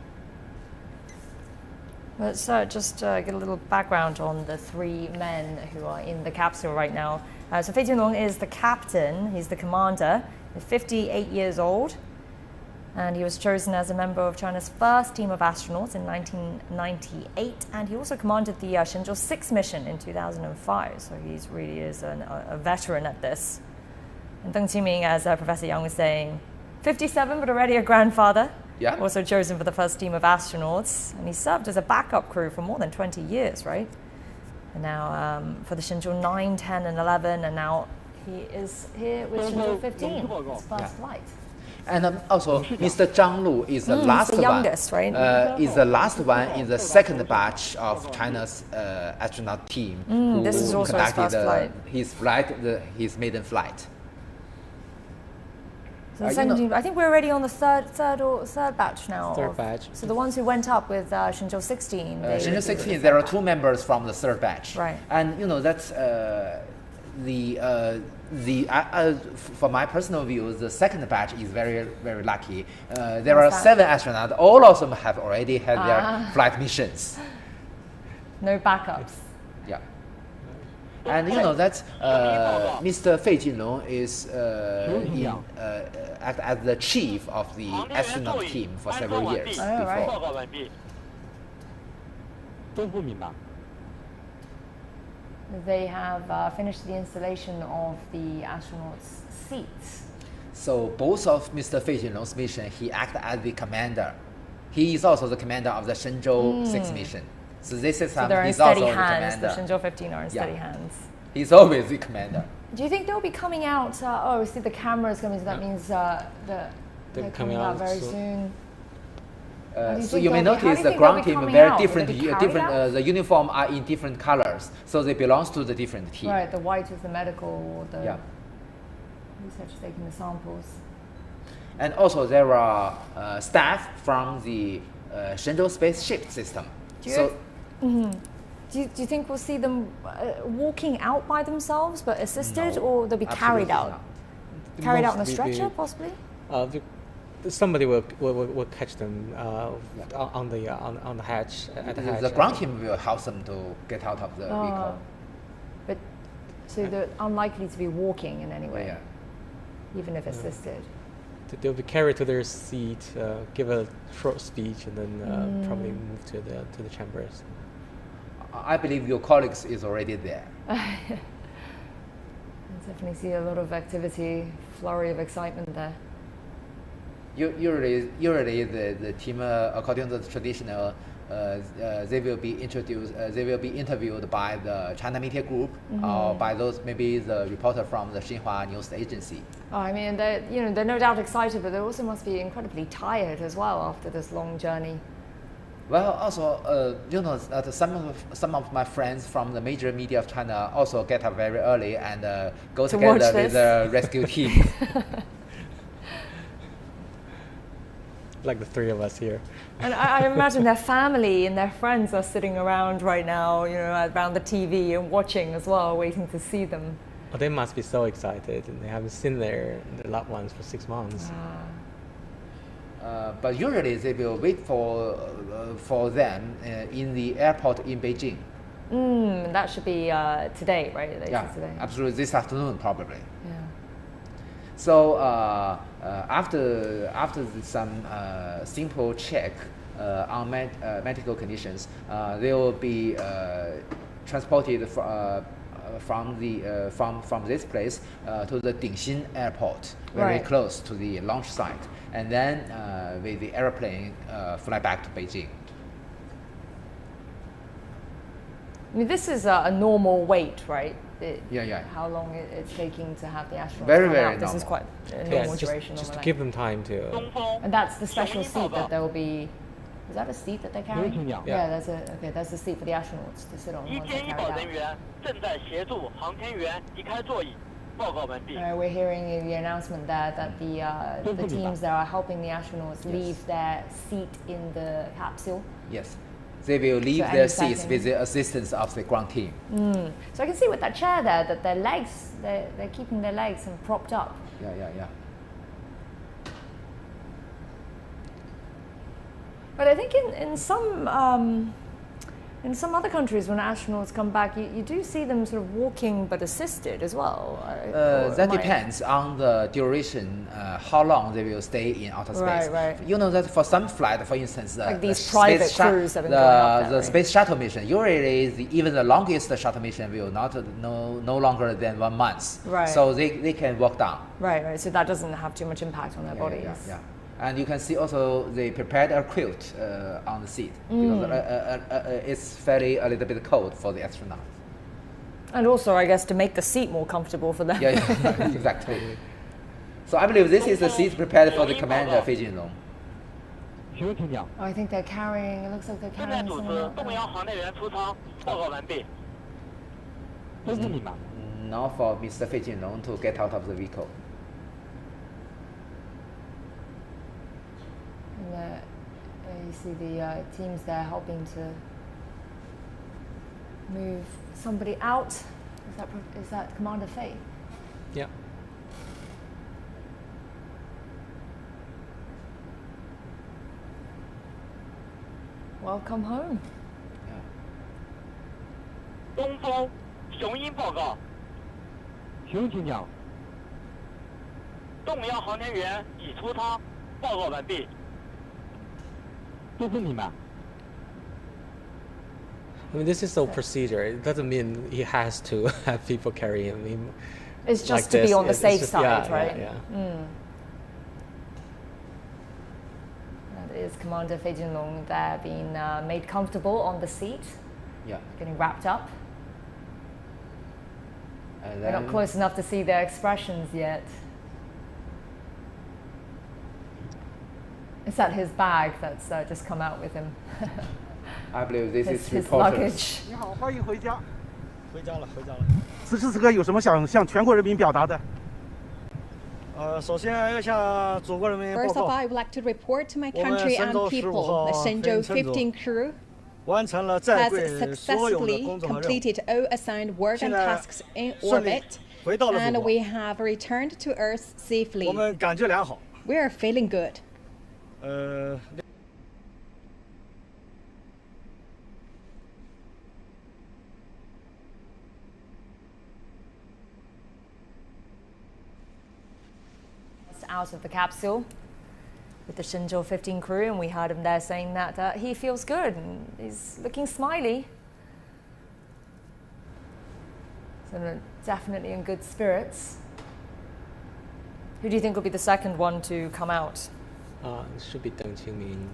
Let's just get a little background on the three men who are in the capsule right now. So Fei Jinlong is the captain, he's the commander, he's 58 years old, and he was chosen as a member of China's first team of astronauts in 1998, and he also commanded the Shenzhou 6 mission in 2005, so he really is a veteran at this. And Deng Qiming, as Professor Yang was saying, 57 but already a grandfather. Yeah. Also chosen for the first team of astronauts, and he served as a backup crew for more than 20 years, right? And now for the Shenzhou 9, 10, and 11, and now he is here with Shenzhou 15, his first flight. And also, Mr. Zhang Lu is the last the youngest, one. Right? Is the last one in the second batch of China's astronaut team who this is also his first flight. His maiden flight. So I think we're already on the third batch now. Third batch. So the ones who went up with Shenzhou 16. Shenzhou 16, there are two members from the third batch. Right. And that's for my personal view, the second batch is very, very lucky. There are 7 astronauts. All of them have already had their flight missions. No backups. Yeah. And that Mr. Fei Jinlong is act as the chief of the astronaut team for several years before. They have finished the installation of the astronauts' seats. So both of Mr. Fei Jinlong's mission, he acted as the commander. He is also the commander of the Shenzhou 6 mission. So this is they're in he's steady also hands. the The commander. Shenzhou 15 are in steady hands. He's always the commander. Do you think they'll be coming out? See, the camera is coming, so that means they're coming out very soon. So you may notice the ground team very different. The uniform are in different colors, so they belongs to the different team. Right, the white is the medical, the research taking the samples. And also there are staff from the Shenzhou spaceship system. Do you think we'll see them walking out by themselves, but assisted, or they'll be carried out? Not. Carried out on a stretcher, possibly? Somebody will catch them on the hatch at the hatch. The ground team will help them to get out of the vehicle. But so they're unlikely to be walking in any way, Yeah. even if assisted. They'll be carried to their seat, give a short speech, and then probably move to the chambers. I believe your colleagues is already there. I definitely see a lot of activity, flurry of excitement there. Usually the team, according to the traditional, they will be introduced. They will be interviewed by the China Media Group or by maybe the reporter from the Xinhua News Agency. Oh, I mean, they're no doubt excited, but they also must be incredibly tired as well after this long journey. Well, also, some of my friends from the major media of China also get up very early and go together with the rescue team. Like the 3 of us here. And I imagine their family and their friends are sitting around right now, around the TV and watching as well, waiting to see them. Oh, they must be so excited, and they haven't seen their loved ones for 6 months. But usually they will wait for them in the airport in Beijing. That should be today, right? Today. Absolutely. This afternoon, probably. Yeah. So after some simple check on medical conditions, they will be transported from this place to the Dingxin airport, very close to the launch site, and then with the airplane fly back to Beijing. I mean, this is a normal wait, right? How long it's taking to have the astronauts very, come very out. normal. This is quite a normal duration. Just to give them time to. And that's the special seat that they'll be Is that a seat that they're carrying? Yeah. That's the seat for the astronauts to sit on once they're 医 carried 保 out. 人员正在协助航天员离开座椅。报告完毕。We're hearing the announcement there that the teams that are helping the astronauts leave their seat in the capsule. Yes. They will leave their seats with the assistance of the ground team. So I can see with that chair there that their legs, they're keeping their legs and propped up. Yeah. But I think in some other countries, when astronauts come back, you do see them sort of walking but assisted as well. That depends on the duration, how long they will stay in outer space. Right. You know that for some flight, for instance, like these private crews have been going up there, the space shuttle mission, usually even the longest shuttle mission will not no longer than 1 month. Right. So they can walk down. Right. So that doesn't have too much impact on their bodies. Yeah. And you can see also they prepared a quilt on the seat because it's fairly a little bit cold for the astronauts. And also, I guess, to make the seat more comfortable for them. Yeah, exactly. So I believe this is the seat prepared for the commander, Fei Jinlong. Oh, I think they're carrying, it looks like they're 正在 carrying 组 someone 织 out 动 there. 摇航天员出舱，报告完毕。Now for Mr. Fei Jinlong to get out of the vehicle. And you see the teams there helping to move somebody out. Is that Commander Fei? Yeah. Welcome home. 东风，雄鹰报告。熊请讲。动摇航天员已出舱，报告完毕。都是你们。 I mean, this is a procedure. It doesn't mean he has to have people carry him. It's just like to this. be on the It's safe just- side, yeah, right? Yeah. That is Commander Fei Jinlong there being made comfortable on the seat, Yeah. getting wrapped up. And We're not close enough to see their expressions yet. Is that his bag that's just come out with him? I believe this is his reported. luggage. 你好，欢迎回家。回家了。此时此刻有什么想向全国人民表达的？首先要向祖国人民报 First of all, 告， I would like to report to my country and people the Shenzhou 15 crew 完成了在 has 轨所有的 successfully 工作和任务， completed all assigned work and 现在 tasks in 顺利 orbit, 回到了 and 祖国。 we have returned to Earth 我 safely. 们感觉良好。 We are feeling good. 呃。 Out of the capsule with the Shenzhou 15 crew, and we heard him there saying that he feels good and he's looking smiley. So definitely in good spirits. Who do you think will be the second one to come out? It should be Deng Qingming.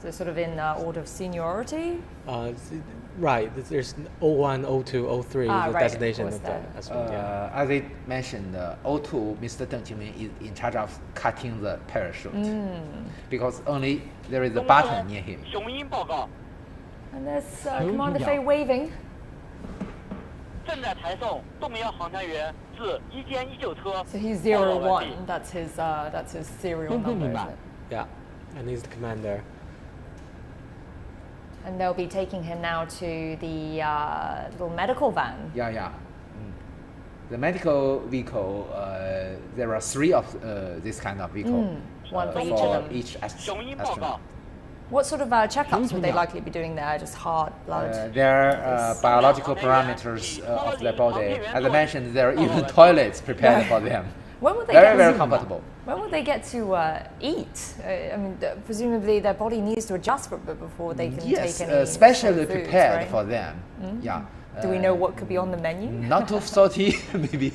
So sort of in order of seniority? Right. There's 01, 02, 03, the right, designation of of course, the astronauts. Yeah. As I mentioned, O2, Mr. Deng Qingming is in charge of cutting the parachute because only there is a button near him. 雄鹰报告， And there's Commander Fei waving. 正在台送动摇航天员至一间依旧车， So he's 报告完 01. 毕。 That's his serial number, isn't it? Yeah. And he's the commander. And they'll be taking him now to the little medical van. Yeah. The medical vehicle, there are 3 of this kind of vehicle One for each of them. each 雄鹰报告 astronaut.， What sort of checkups would they likely be doing there? Just heart, blood? Their biological parameters of their body. As I mentioned, there are even toilets prepared for them. When would they Very, get very to, comfortable. When would they get to eat? I mean, presumably their body needs to adjust for a bit before they can Yes, take any specially foods, prepared right? for them. Yeah. Do we know what could be on the menu? Not too salty, maybe.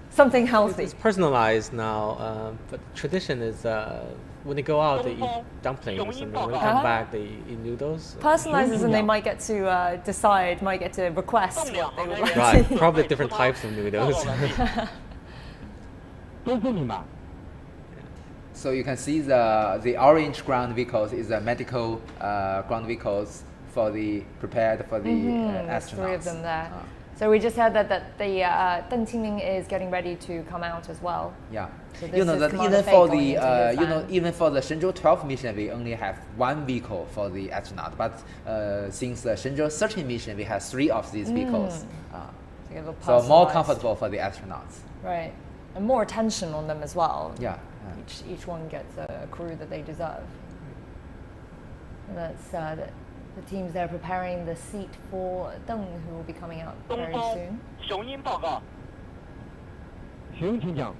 Something healthy. It's personalized now, but tradition is when they go out, they eat dumplings, and then when they come back, they eat noodles. Personalizes and they might get to decide, might get to request what they would like to Right, eat. probably different types of 报 noodles. 告完毕。都是你们。So you can see the orange ground vehicles is the medical ground vehicles prepared for the astronauts. 3 of them there. So we just heard that the Deng Qingming is getting ready to come out as well. Yeah. So you know that even for the Shenzhou 12 mission, we only have 1 vehicle for the astronaut. But since the Shenzhou 13 mission, we have 3 of these vehicles. So more comfortable for the astronauts. Right, and more attention on them as well. Yeah. Each one gets a crew that they deserve. And that's the teams there preparing the seat for Deng, who will be coming out very soon. 雄鹰报告。行，请讲。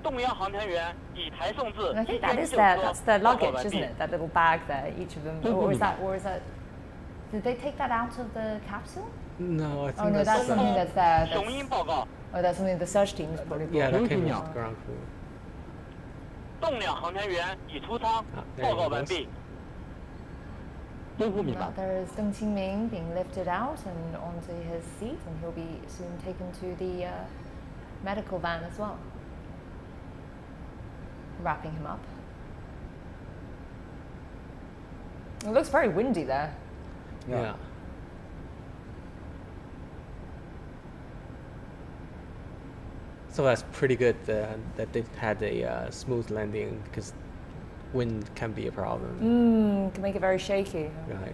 动摇航天员已抬送至 And I think that's their luggage, isn't it? That little bag there, each of them. Or is that? Did they take that out of the capsule? No, I think oh no, that's something that's there. 雄鹰报告。 Oh, that's something the search teams probably. Yeah, that came off the ground crew. 动两航天员已出舱，报告完毕。 There is Deng Qingming being lifted out and onto his seat, and he'll be soon taken to the medical van as well. Wrapping him up. It looks very windy there. Yeah. So that's pretty good that they've had a smooth landing, because wind can be a problem. Can make it very shaky. Right.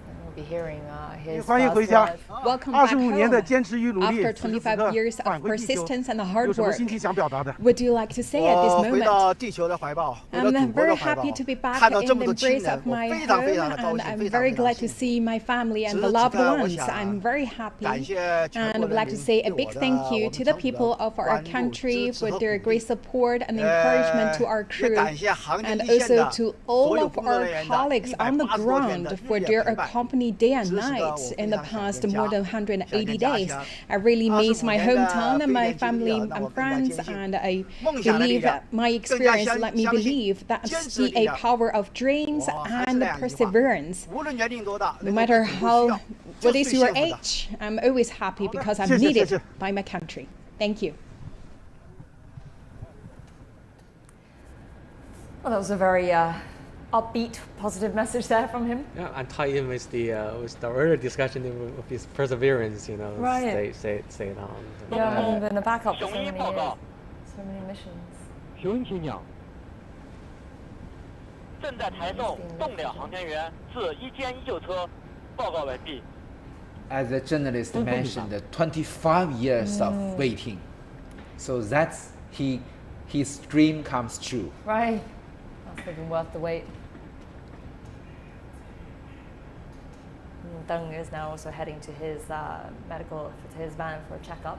And we'll be hearing his 欢迎回家。 Welcome back 25年的 home. 坚持与努力， After 25 years of persistence and 有 hard 什么 work, 心情想表达的？ would you like to say at this 我回 moment? 到地球的怀抱，回到 I'm 祖国 very 的怀抱 happy to be，back 看到 in 这 the 么多亲 embrace 人， of 我 my 非常非常的 home, 高 and 兴， I'm 非常 very 非常 glad 高 to 兴。 see my family and 值 the 此 loved 刻，我 ones. 想 I'm very happy, 感谢全 and 国 would 人 like to 民 say a 对 big 我的 thank you 我 to the 们政府 people 的 of our 关注、 country 支持 for 和 their 鼓励 great。support and encouragement to our 也 crew, 感谢航天 and 一线 also 的 to 所 all 有 of 工作 our 人员的 colleagues on the 180多天 ground 的 for 日夜 their 陪伴， accompany day and 支持的 night 我 in 非 the 常想 past 念 more 家， than 想 180念家 days. 乡。 I really miss 25 my 年的 hometown and 飞 my 天经 family 历让我 and 更加 friends, 坚信 and I 梦想的力 believe 量， my 更加 experience let me 相信 believe that's 坚持的 the 力量。 power of dreams 我还是 and 那样一句话， perseverance. 无论年龄多大， No 能够 matter 被祖国需 how 要，就 what 是 is 最 your 幸福的。 age, I'm always happy because I'm 谢谢，谢谢。 needed by my country. Thank you. Well, that was a very upbeat, positive message there from him. Yeah, and tie in with the earlier discussion of his perseverance, you know, Right. stay it on. Yeah, having been a backup for so 雄 many 鹰报 years, 告。 so many missions. 行，请讲。正在抬送动两航天员至一间医救车，报告完毕。 As the journalist mentioned, 25 years of waiting. So that's his dream comes true. Right. Must have been worth the wait. And Deng is now also heading to his to his van for a checkup.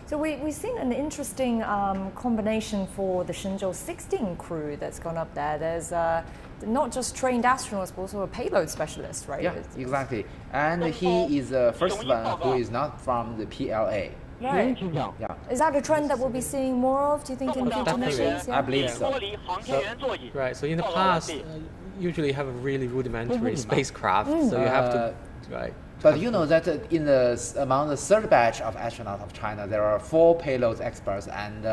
So we've seen an interesting combination for the Shenzhou 16 crew that's gone up there. There's not just trained astronauts, but also a payload specialist, right? Yeah, exactly. And he is the first one who is not from the PLA. 行， Right. 请讲。 Yeah, Is that a trend that we'll be seeing more of, do you think, in 动两 future 航天员 missions? I Yeah. believe so. 脱离航天员座椅， Right. So in the 报告完 past, 毕。 usually have a really rudimentary spacecraft, so you have to, right. But you know that among the third batch of astronauts of China, there are 4 payload experts, and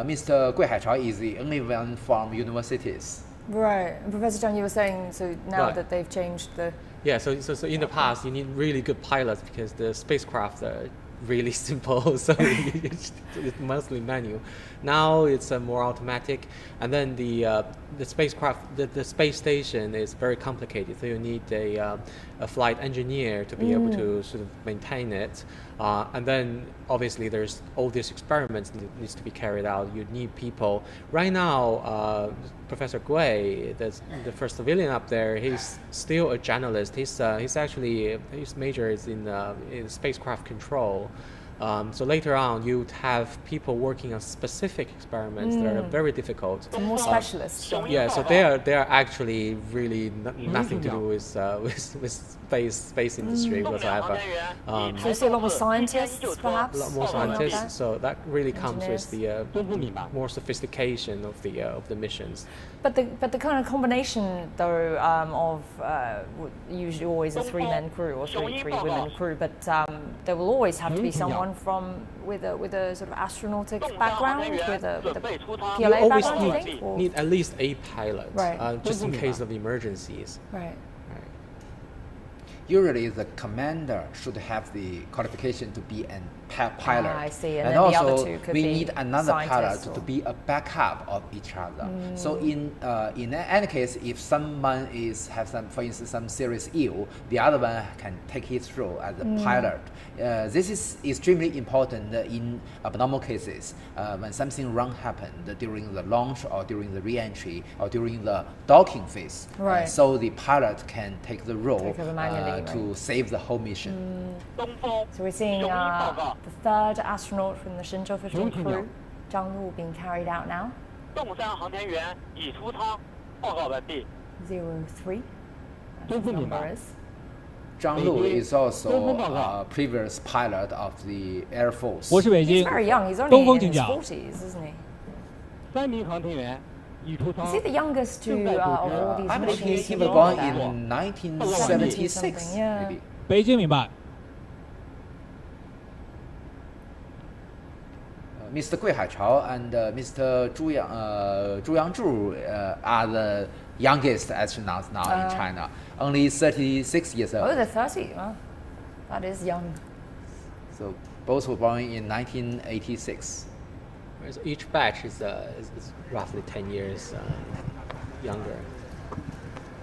Mr. Gui Haichao is the only one from universities. Right. And Professor Zhang, you were saying, so now Right. that they've changed the... Yeah, so in the past, you need really good pilots because the spacecraft are really simple, so it's mostly manual. Now it's more automatic, and then the spacecraft, the space station is very complicated, so you need a flight engineer to be able to sort of maintain it. And then obviously there's all these experiments that needs to be carried out. You need people. Right now, Professor Gui, the first civilian up there, he's still a journalist. He's actually his major is in spacecraft control. So later on, you'd have people working on specific experiments that are very difficult. So more specialists. Yeah, so they are actually really nothing to do with space industry whatsoever. So you see a lot more scientists, perhaps. A lot more scientists. So that really comes with the more sophistication of the missions. But the kind of combination though of usually always a 3-man crew or three women crew, but there will always have to be someone with a sort of astronautics background, with a PLA you always background, I think? need at least a pilot, right. Just in case of emergencies. Right. Usually the commander should have the qualification to be a pilot. I see. And then also the other two could we be need another pilot or... to be a backup of each other. So in any case, if someone has for instance, some serious ill, the other one can take his role as a pilot. This is extremely important in abnormal cases when something wrong happened during the launch or during the re-entry or during the docking phase. Right. So the pilot can take the role to save the whole mission. So we're seeing the third astronaut from the Shenzhou 15 crew, Zhang Lu, being carried out now. 03. That's the number is. Zhang Lu is also a previous pilot of the Air Force. He's very young. He's only in his 40s, isn't he? Is he the youngest of all these I believe missions? he was born in 1976, maybe. 北京明白。 Mr. Gui Haichao and Mr. Zhu Yangzhu are the youngest astronauts now in China, only 36 years old. Oh, they're 30. Well, that is young. So both were born in 1986. So each batch is roughly 10 years younger.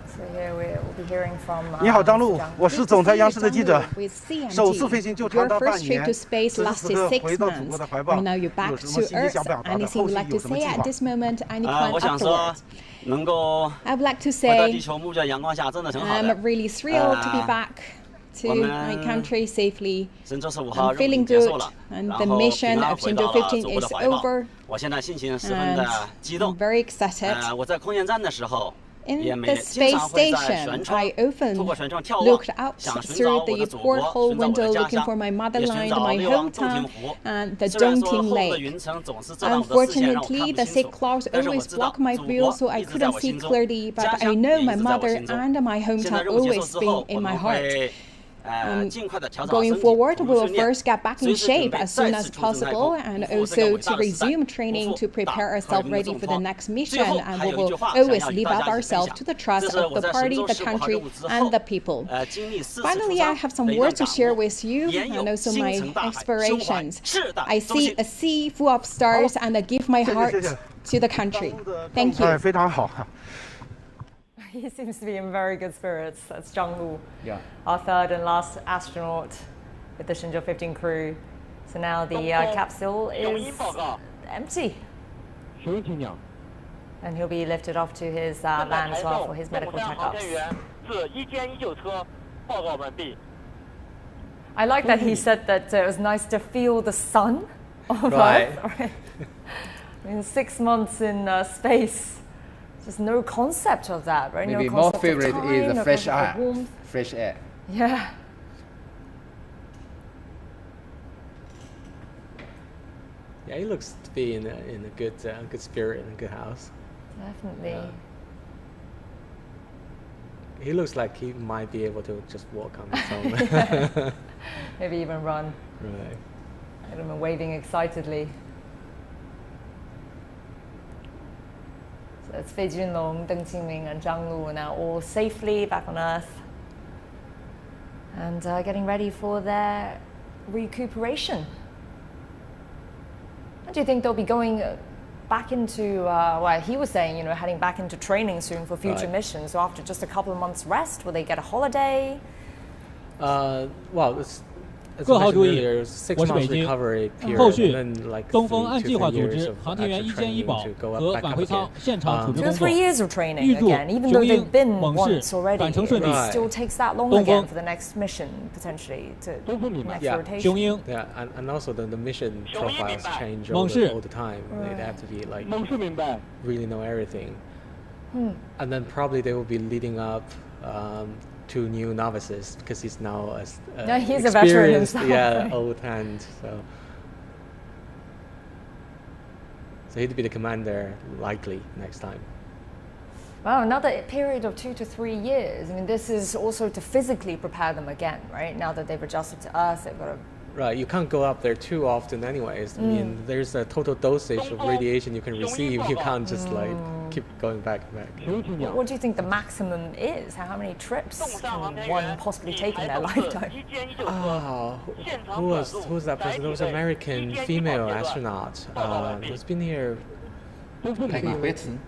So here we'll be hearing from. 你好，张璐，我是总台央视的记者。 With CMT, 首次飞行就长达 your 半 first 年， trip to 此 space 时此 lasted 刻 6回到祖国的 months. 怀抱， Right now you're 有 back 什 to 么心里想 Earth. 表达的？ Anything 后 you'd 续 like 有 to 什么 say 计 at 划？ this moment? Any plan 我想说 afterwards? 能够 I would like to 回到地 say 球沐着阳光下，真的挺好的。 I'm really thrilled to be back to 我们 my country safely. 神舟15号 I'm 任务已 feeling 经结束 good, 了， and 然 the 后 mission 平安 of 回到 Shenzhou 了 15祖国的 is 怀抱 over. 我现在心情十分 And 的激动 I'm。very excited. 我在空间站的时候， In 也 the 经 space 常会在 station, 舷窗 I often 透过舷窗眺望， looked out 想寻找 through 我 the 的祖国， porthole 寻找我 window 的家 looking 乡， for my 也寻 motherland, 找 my 瞭望洞庭 hometown, 湖。 and the 虽然说 Zhongting 厚的 Lake. 云层总是遮挡我的视线，让我看 Unfortunately, 不 the 清 thick 楚。 clouds 但是我 always 知道 block my 祖 view, 国 so I 一直在 couldn't 我 see 心中， clearly. 家 But 乡 I 也 know 一 my 直在我 mother 心中。 and my 现在 hometown 任务结束 always 之 been 后，我 in 们 my heart. 会尽快的调整好 Going 身体， forward, 重 we'll 新训练， first get back in 随时准 shape 备 as 再 soon 次 as 出征太 possible 空， and 不负这个 also 伟 to 大的时代， resume 不 training 负 to prepare 大 ourselves 和人民的 ready 重 for the 托。 next 最 mission, 后 and 还 we 有一句 will 话想 always 要与 live 大 up 家一起分 ourselves 享， to the 这 trust 是 of 我 the 在神 party, 舟 the 15号任 country, 务之 and 后 the people. 经历4次 Finally, 出 I 征 have some 的一 words 个 to 感 share 悟， with you 沿 and 有 also 星 my 辰大海，胸怀 aspirations. 赤大 I 中 see 心。 a sea full of stars and I give my heart 谢谢。 to the country. 张璐的 Thank 状态 you. 非常好。 He seems to be in very good spirits. That's Zhang Lu, Yeah. our third and last astronaut with the Shenzhou 15 crew. So now the capsule is empty. 请问请讲。 And he'll be lifted off to his van as well for his medical 航 checkups. 天员自一间依旧车报告完毕。 I like that he said that it was nice to feel the sun on Right. Earth. Right. I mean, 6 months in space. There's no concept of that, right? Maybe no more concept favorite of time, is the no fresh concept of air. warmth. Fresh air. Yeah. Yeah, he looks to be in a good spirit and a good house. Definitely. Yeah. He looks like he might be able to just walk on his own. Maybe even run. Right. Look at him waving excitedly. So it's Fei Junlong, Deng Qingming, and Zhang Lu are now all safely back on Earth and getting ready for their recuperation. And do you think they'll be going back into, well, he was saying, heading back into training soon for future Right. missions. So after just a couple of months rest, will they get a holiday? Well, 各号注意，我是北京。后续，东风按计划组织航天员一监一保和返回舱现场处置工作。预祝雄鹰、猛士返程顺利。东风，雄鹰。Yeah, and also the mission profiles change all the time. They have to be like really know everything. And then probably they will be leading up two new novices because he's now he's a veteran himself. Yeah, old hand. So he'd be the commander likely next time. Wow, another period of 2 to 3 years. I mean, this is also to physically prepare them again, right? Now that they've adjusted to Earth, they've got to. Right, you can't go up there too often anyways. I mean, there's a total dosage of radiation you can receive. You can't just like keep going back and back. What do you think the maximum is? How many trips can one possibly take in their lifetime? Who was that person? There was an American female astronaut who's been here. Peggy Whitson.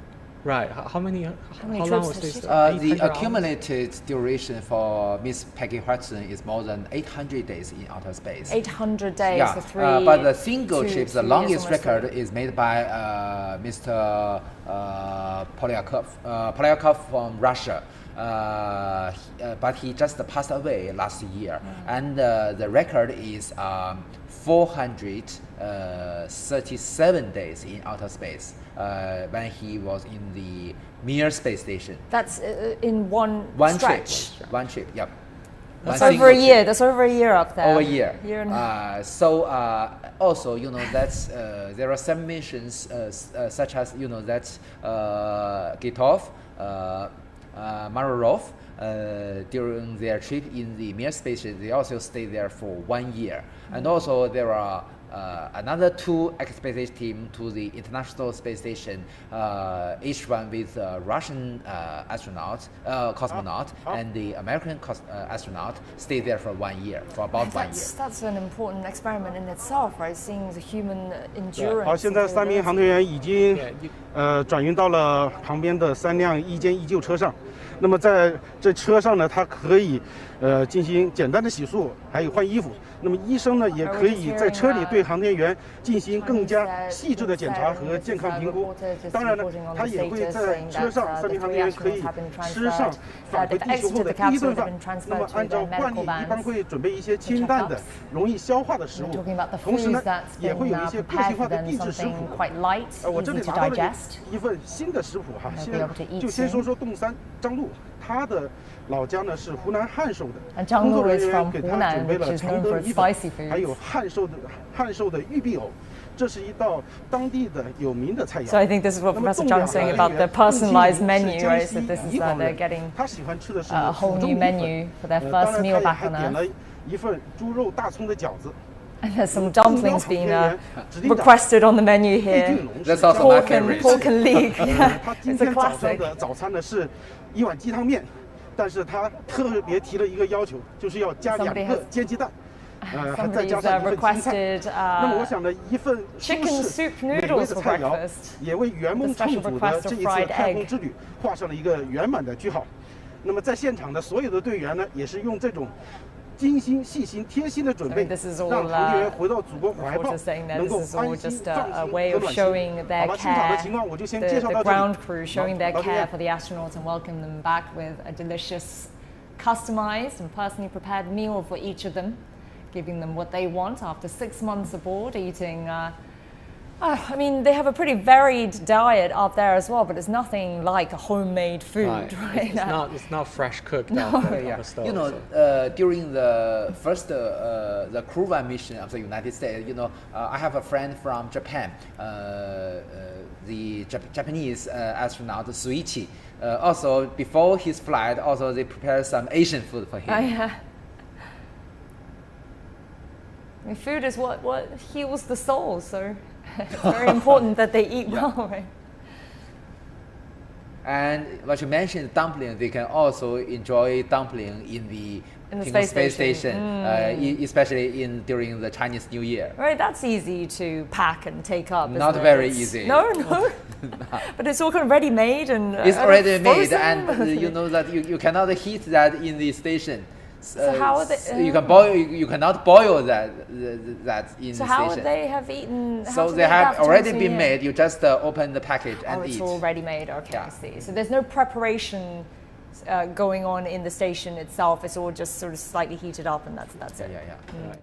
Right. How long was this? The accumulated duration for Miss Peggy Whitson is more than 800 days in outer space. 800 days for 3 but the single trip, the longest record, is made by Mr. Polyakov from Russia. But he just passed away last year, and the record is 437 days in outer space when he was in the Mir space station. That's in one stretch. One trip, yep. That's over a year. That's over a year up there. Over a year. Year and a half. So also, you know, that's there are some missions such as, you know, that's Gitov, Mararov. During their trip in the Mir space station, they also stay there for 1 year. And also there are another 2 expedition teams to the International Space Station, each one with a Russian cosmonaut, and the American astronaut stay there for 1 year, for about 1 year. That's an important experiment in itself, right? Seeing the human endurance. 好，现在3名航天员已经转运到了旁边的3辆一监一救车上。那么在这车上呢，它可以进行简单的洗漱，还有换衣服。那么医生呢，也可以在车里对航天员进行更加细致的检查和健康评估。当然呢，他也会在车上，3名航天员可以吃上返回地球后的第1顿饭。那么按照惯例，一般会准备一些清淡的、容易消化的食物。同时呢，也会有一些个性化的地质食谱。我这里拿到了一份新的食谱哈，就先说说洞3张璐。他的老家呢是湖南汉寿的，工作人员给他准备了常德米粉，还有汉寿的玉璧藕，这是一道当地的有名的菜肴。So I think this is what Professor Zhang is saying about the personalized menu, right? So this is they're getting a whole new menu for their first meal back on Earth. 点了一份猪肉大葱的饺子。And there's some dumplings being requested on the menu here. That's also my favorite. Pork and leek. Yeah, 他今天早上的早餐呢是1碗鸡汤面，但是他特别提了一个要求，就是要加2个煎鸡蛋，还再加上一份青菜。那么我想呢，一份舒适美味的菜肴，也为圆梦冲组的这一次太空之旅画上了一个圆满的句号。那么在现场的所有的队员呢，也是用这种精心、细心、贴心的准备，让航天员回到祖国怀抱，能够安心、放心和暖心。好吧，现场的情况我就先介绍到这里。 ground crew showing their care for the astronauts and welcome them back with a delicious, customized and personally prepared meal for each of them, giving them what they want after 6 months aboard, eating. I mean, they have a pretty varied diet up there as well, but it's nothing like homemade food, right? It's not fresh cooked. No. You know, during the first the crew 1 mission of the United States, you know, I have a friend from Japan, the Japanese astronaut Suichi. Also, before his flight, also they prepared some Asian food for him. Yeah. I mean, food is what heals the soul, so. It's very important that they eat well, right? And what you mentioned, dumpling, they can also enjoy dumpling in the space station, especially during the Chinese New Year. Right, that's easy to pack and take up. Not very easy. No. But it's all kind of ready-made and it's already made, and you know that you cannot heat that in the station. So how are they? You can boil. You cannot boil that in so the how station. would they have eaten? So they have already been made. You just open the package and eat. It's already made. Okay, I see. So there's no preparation going on in the station itself. It's all just sort of slightly heated up, and that's it. Yeah.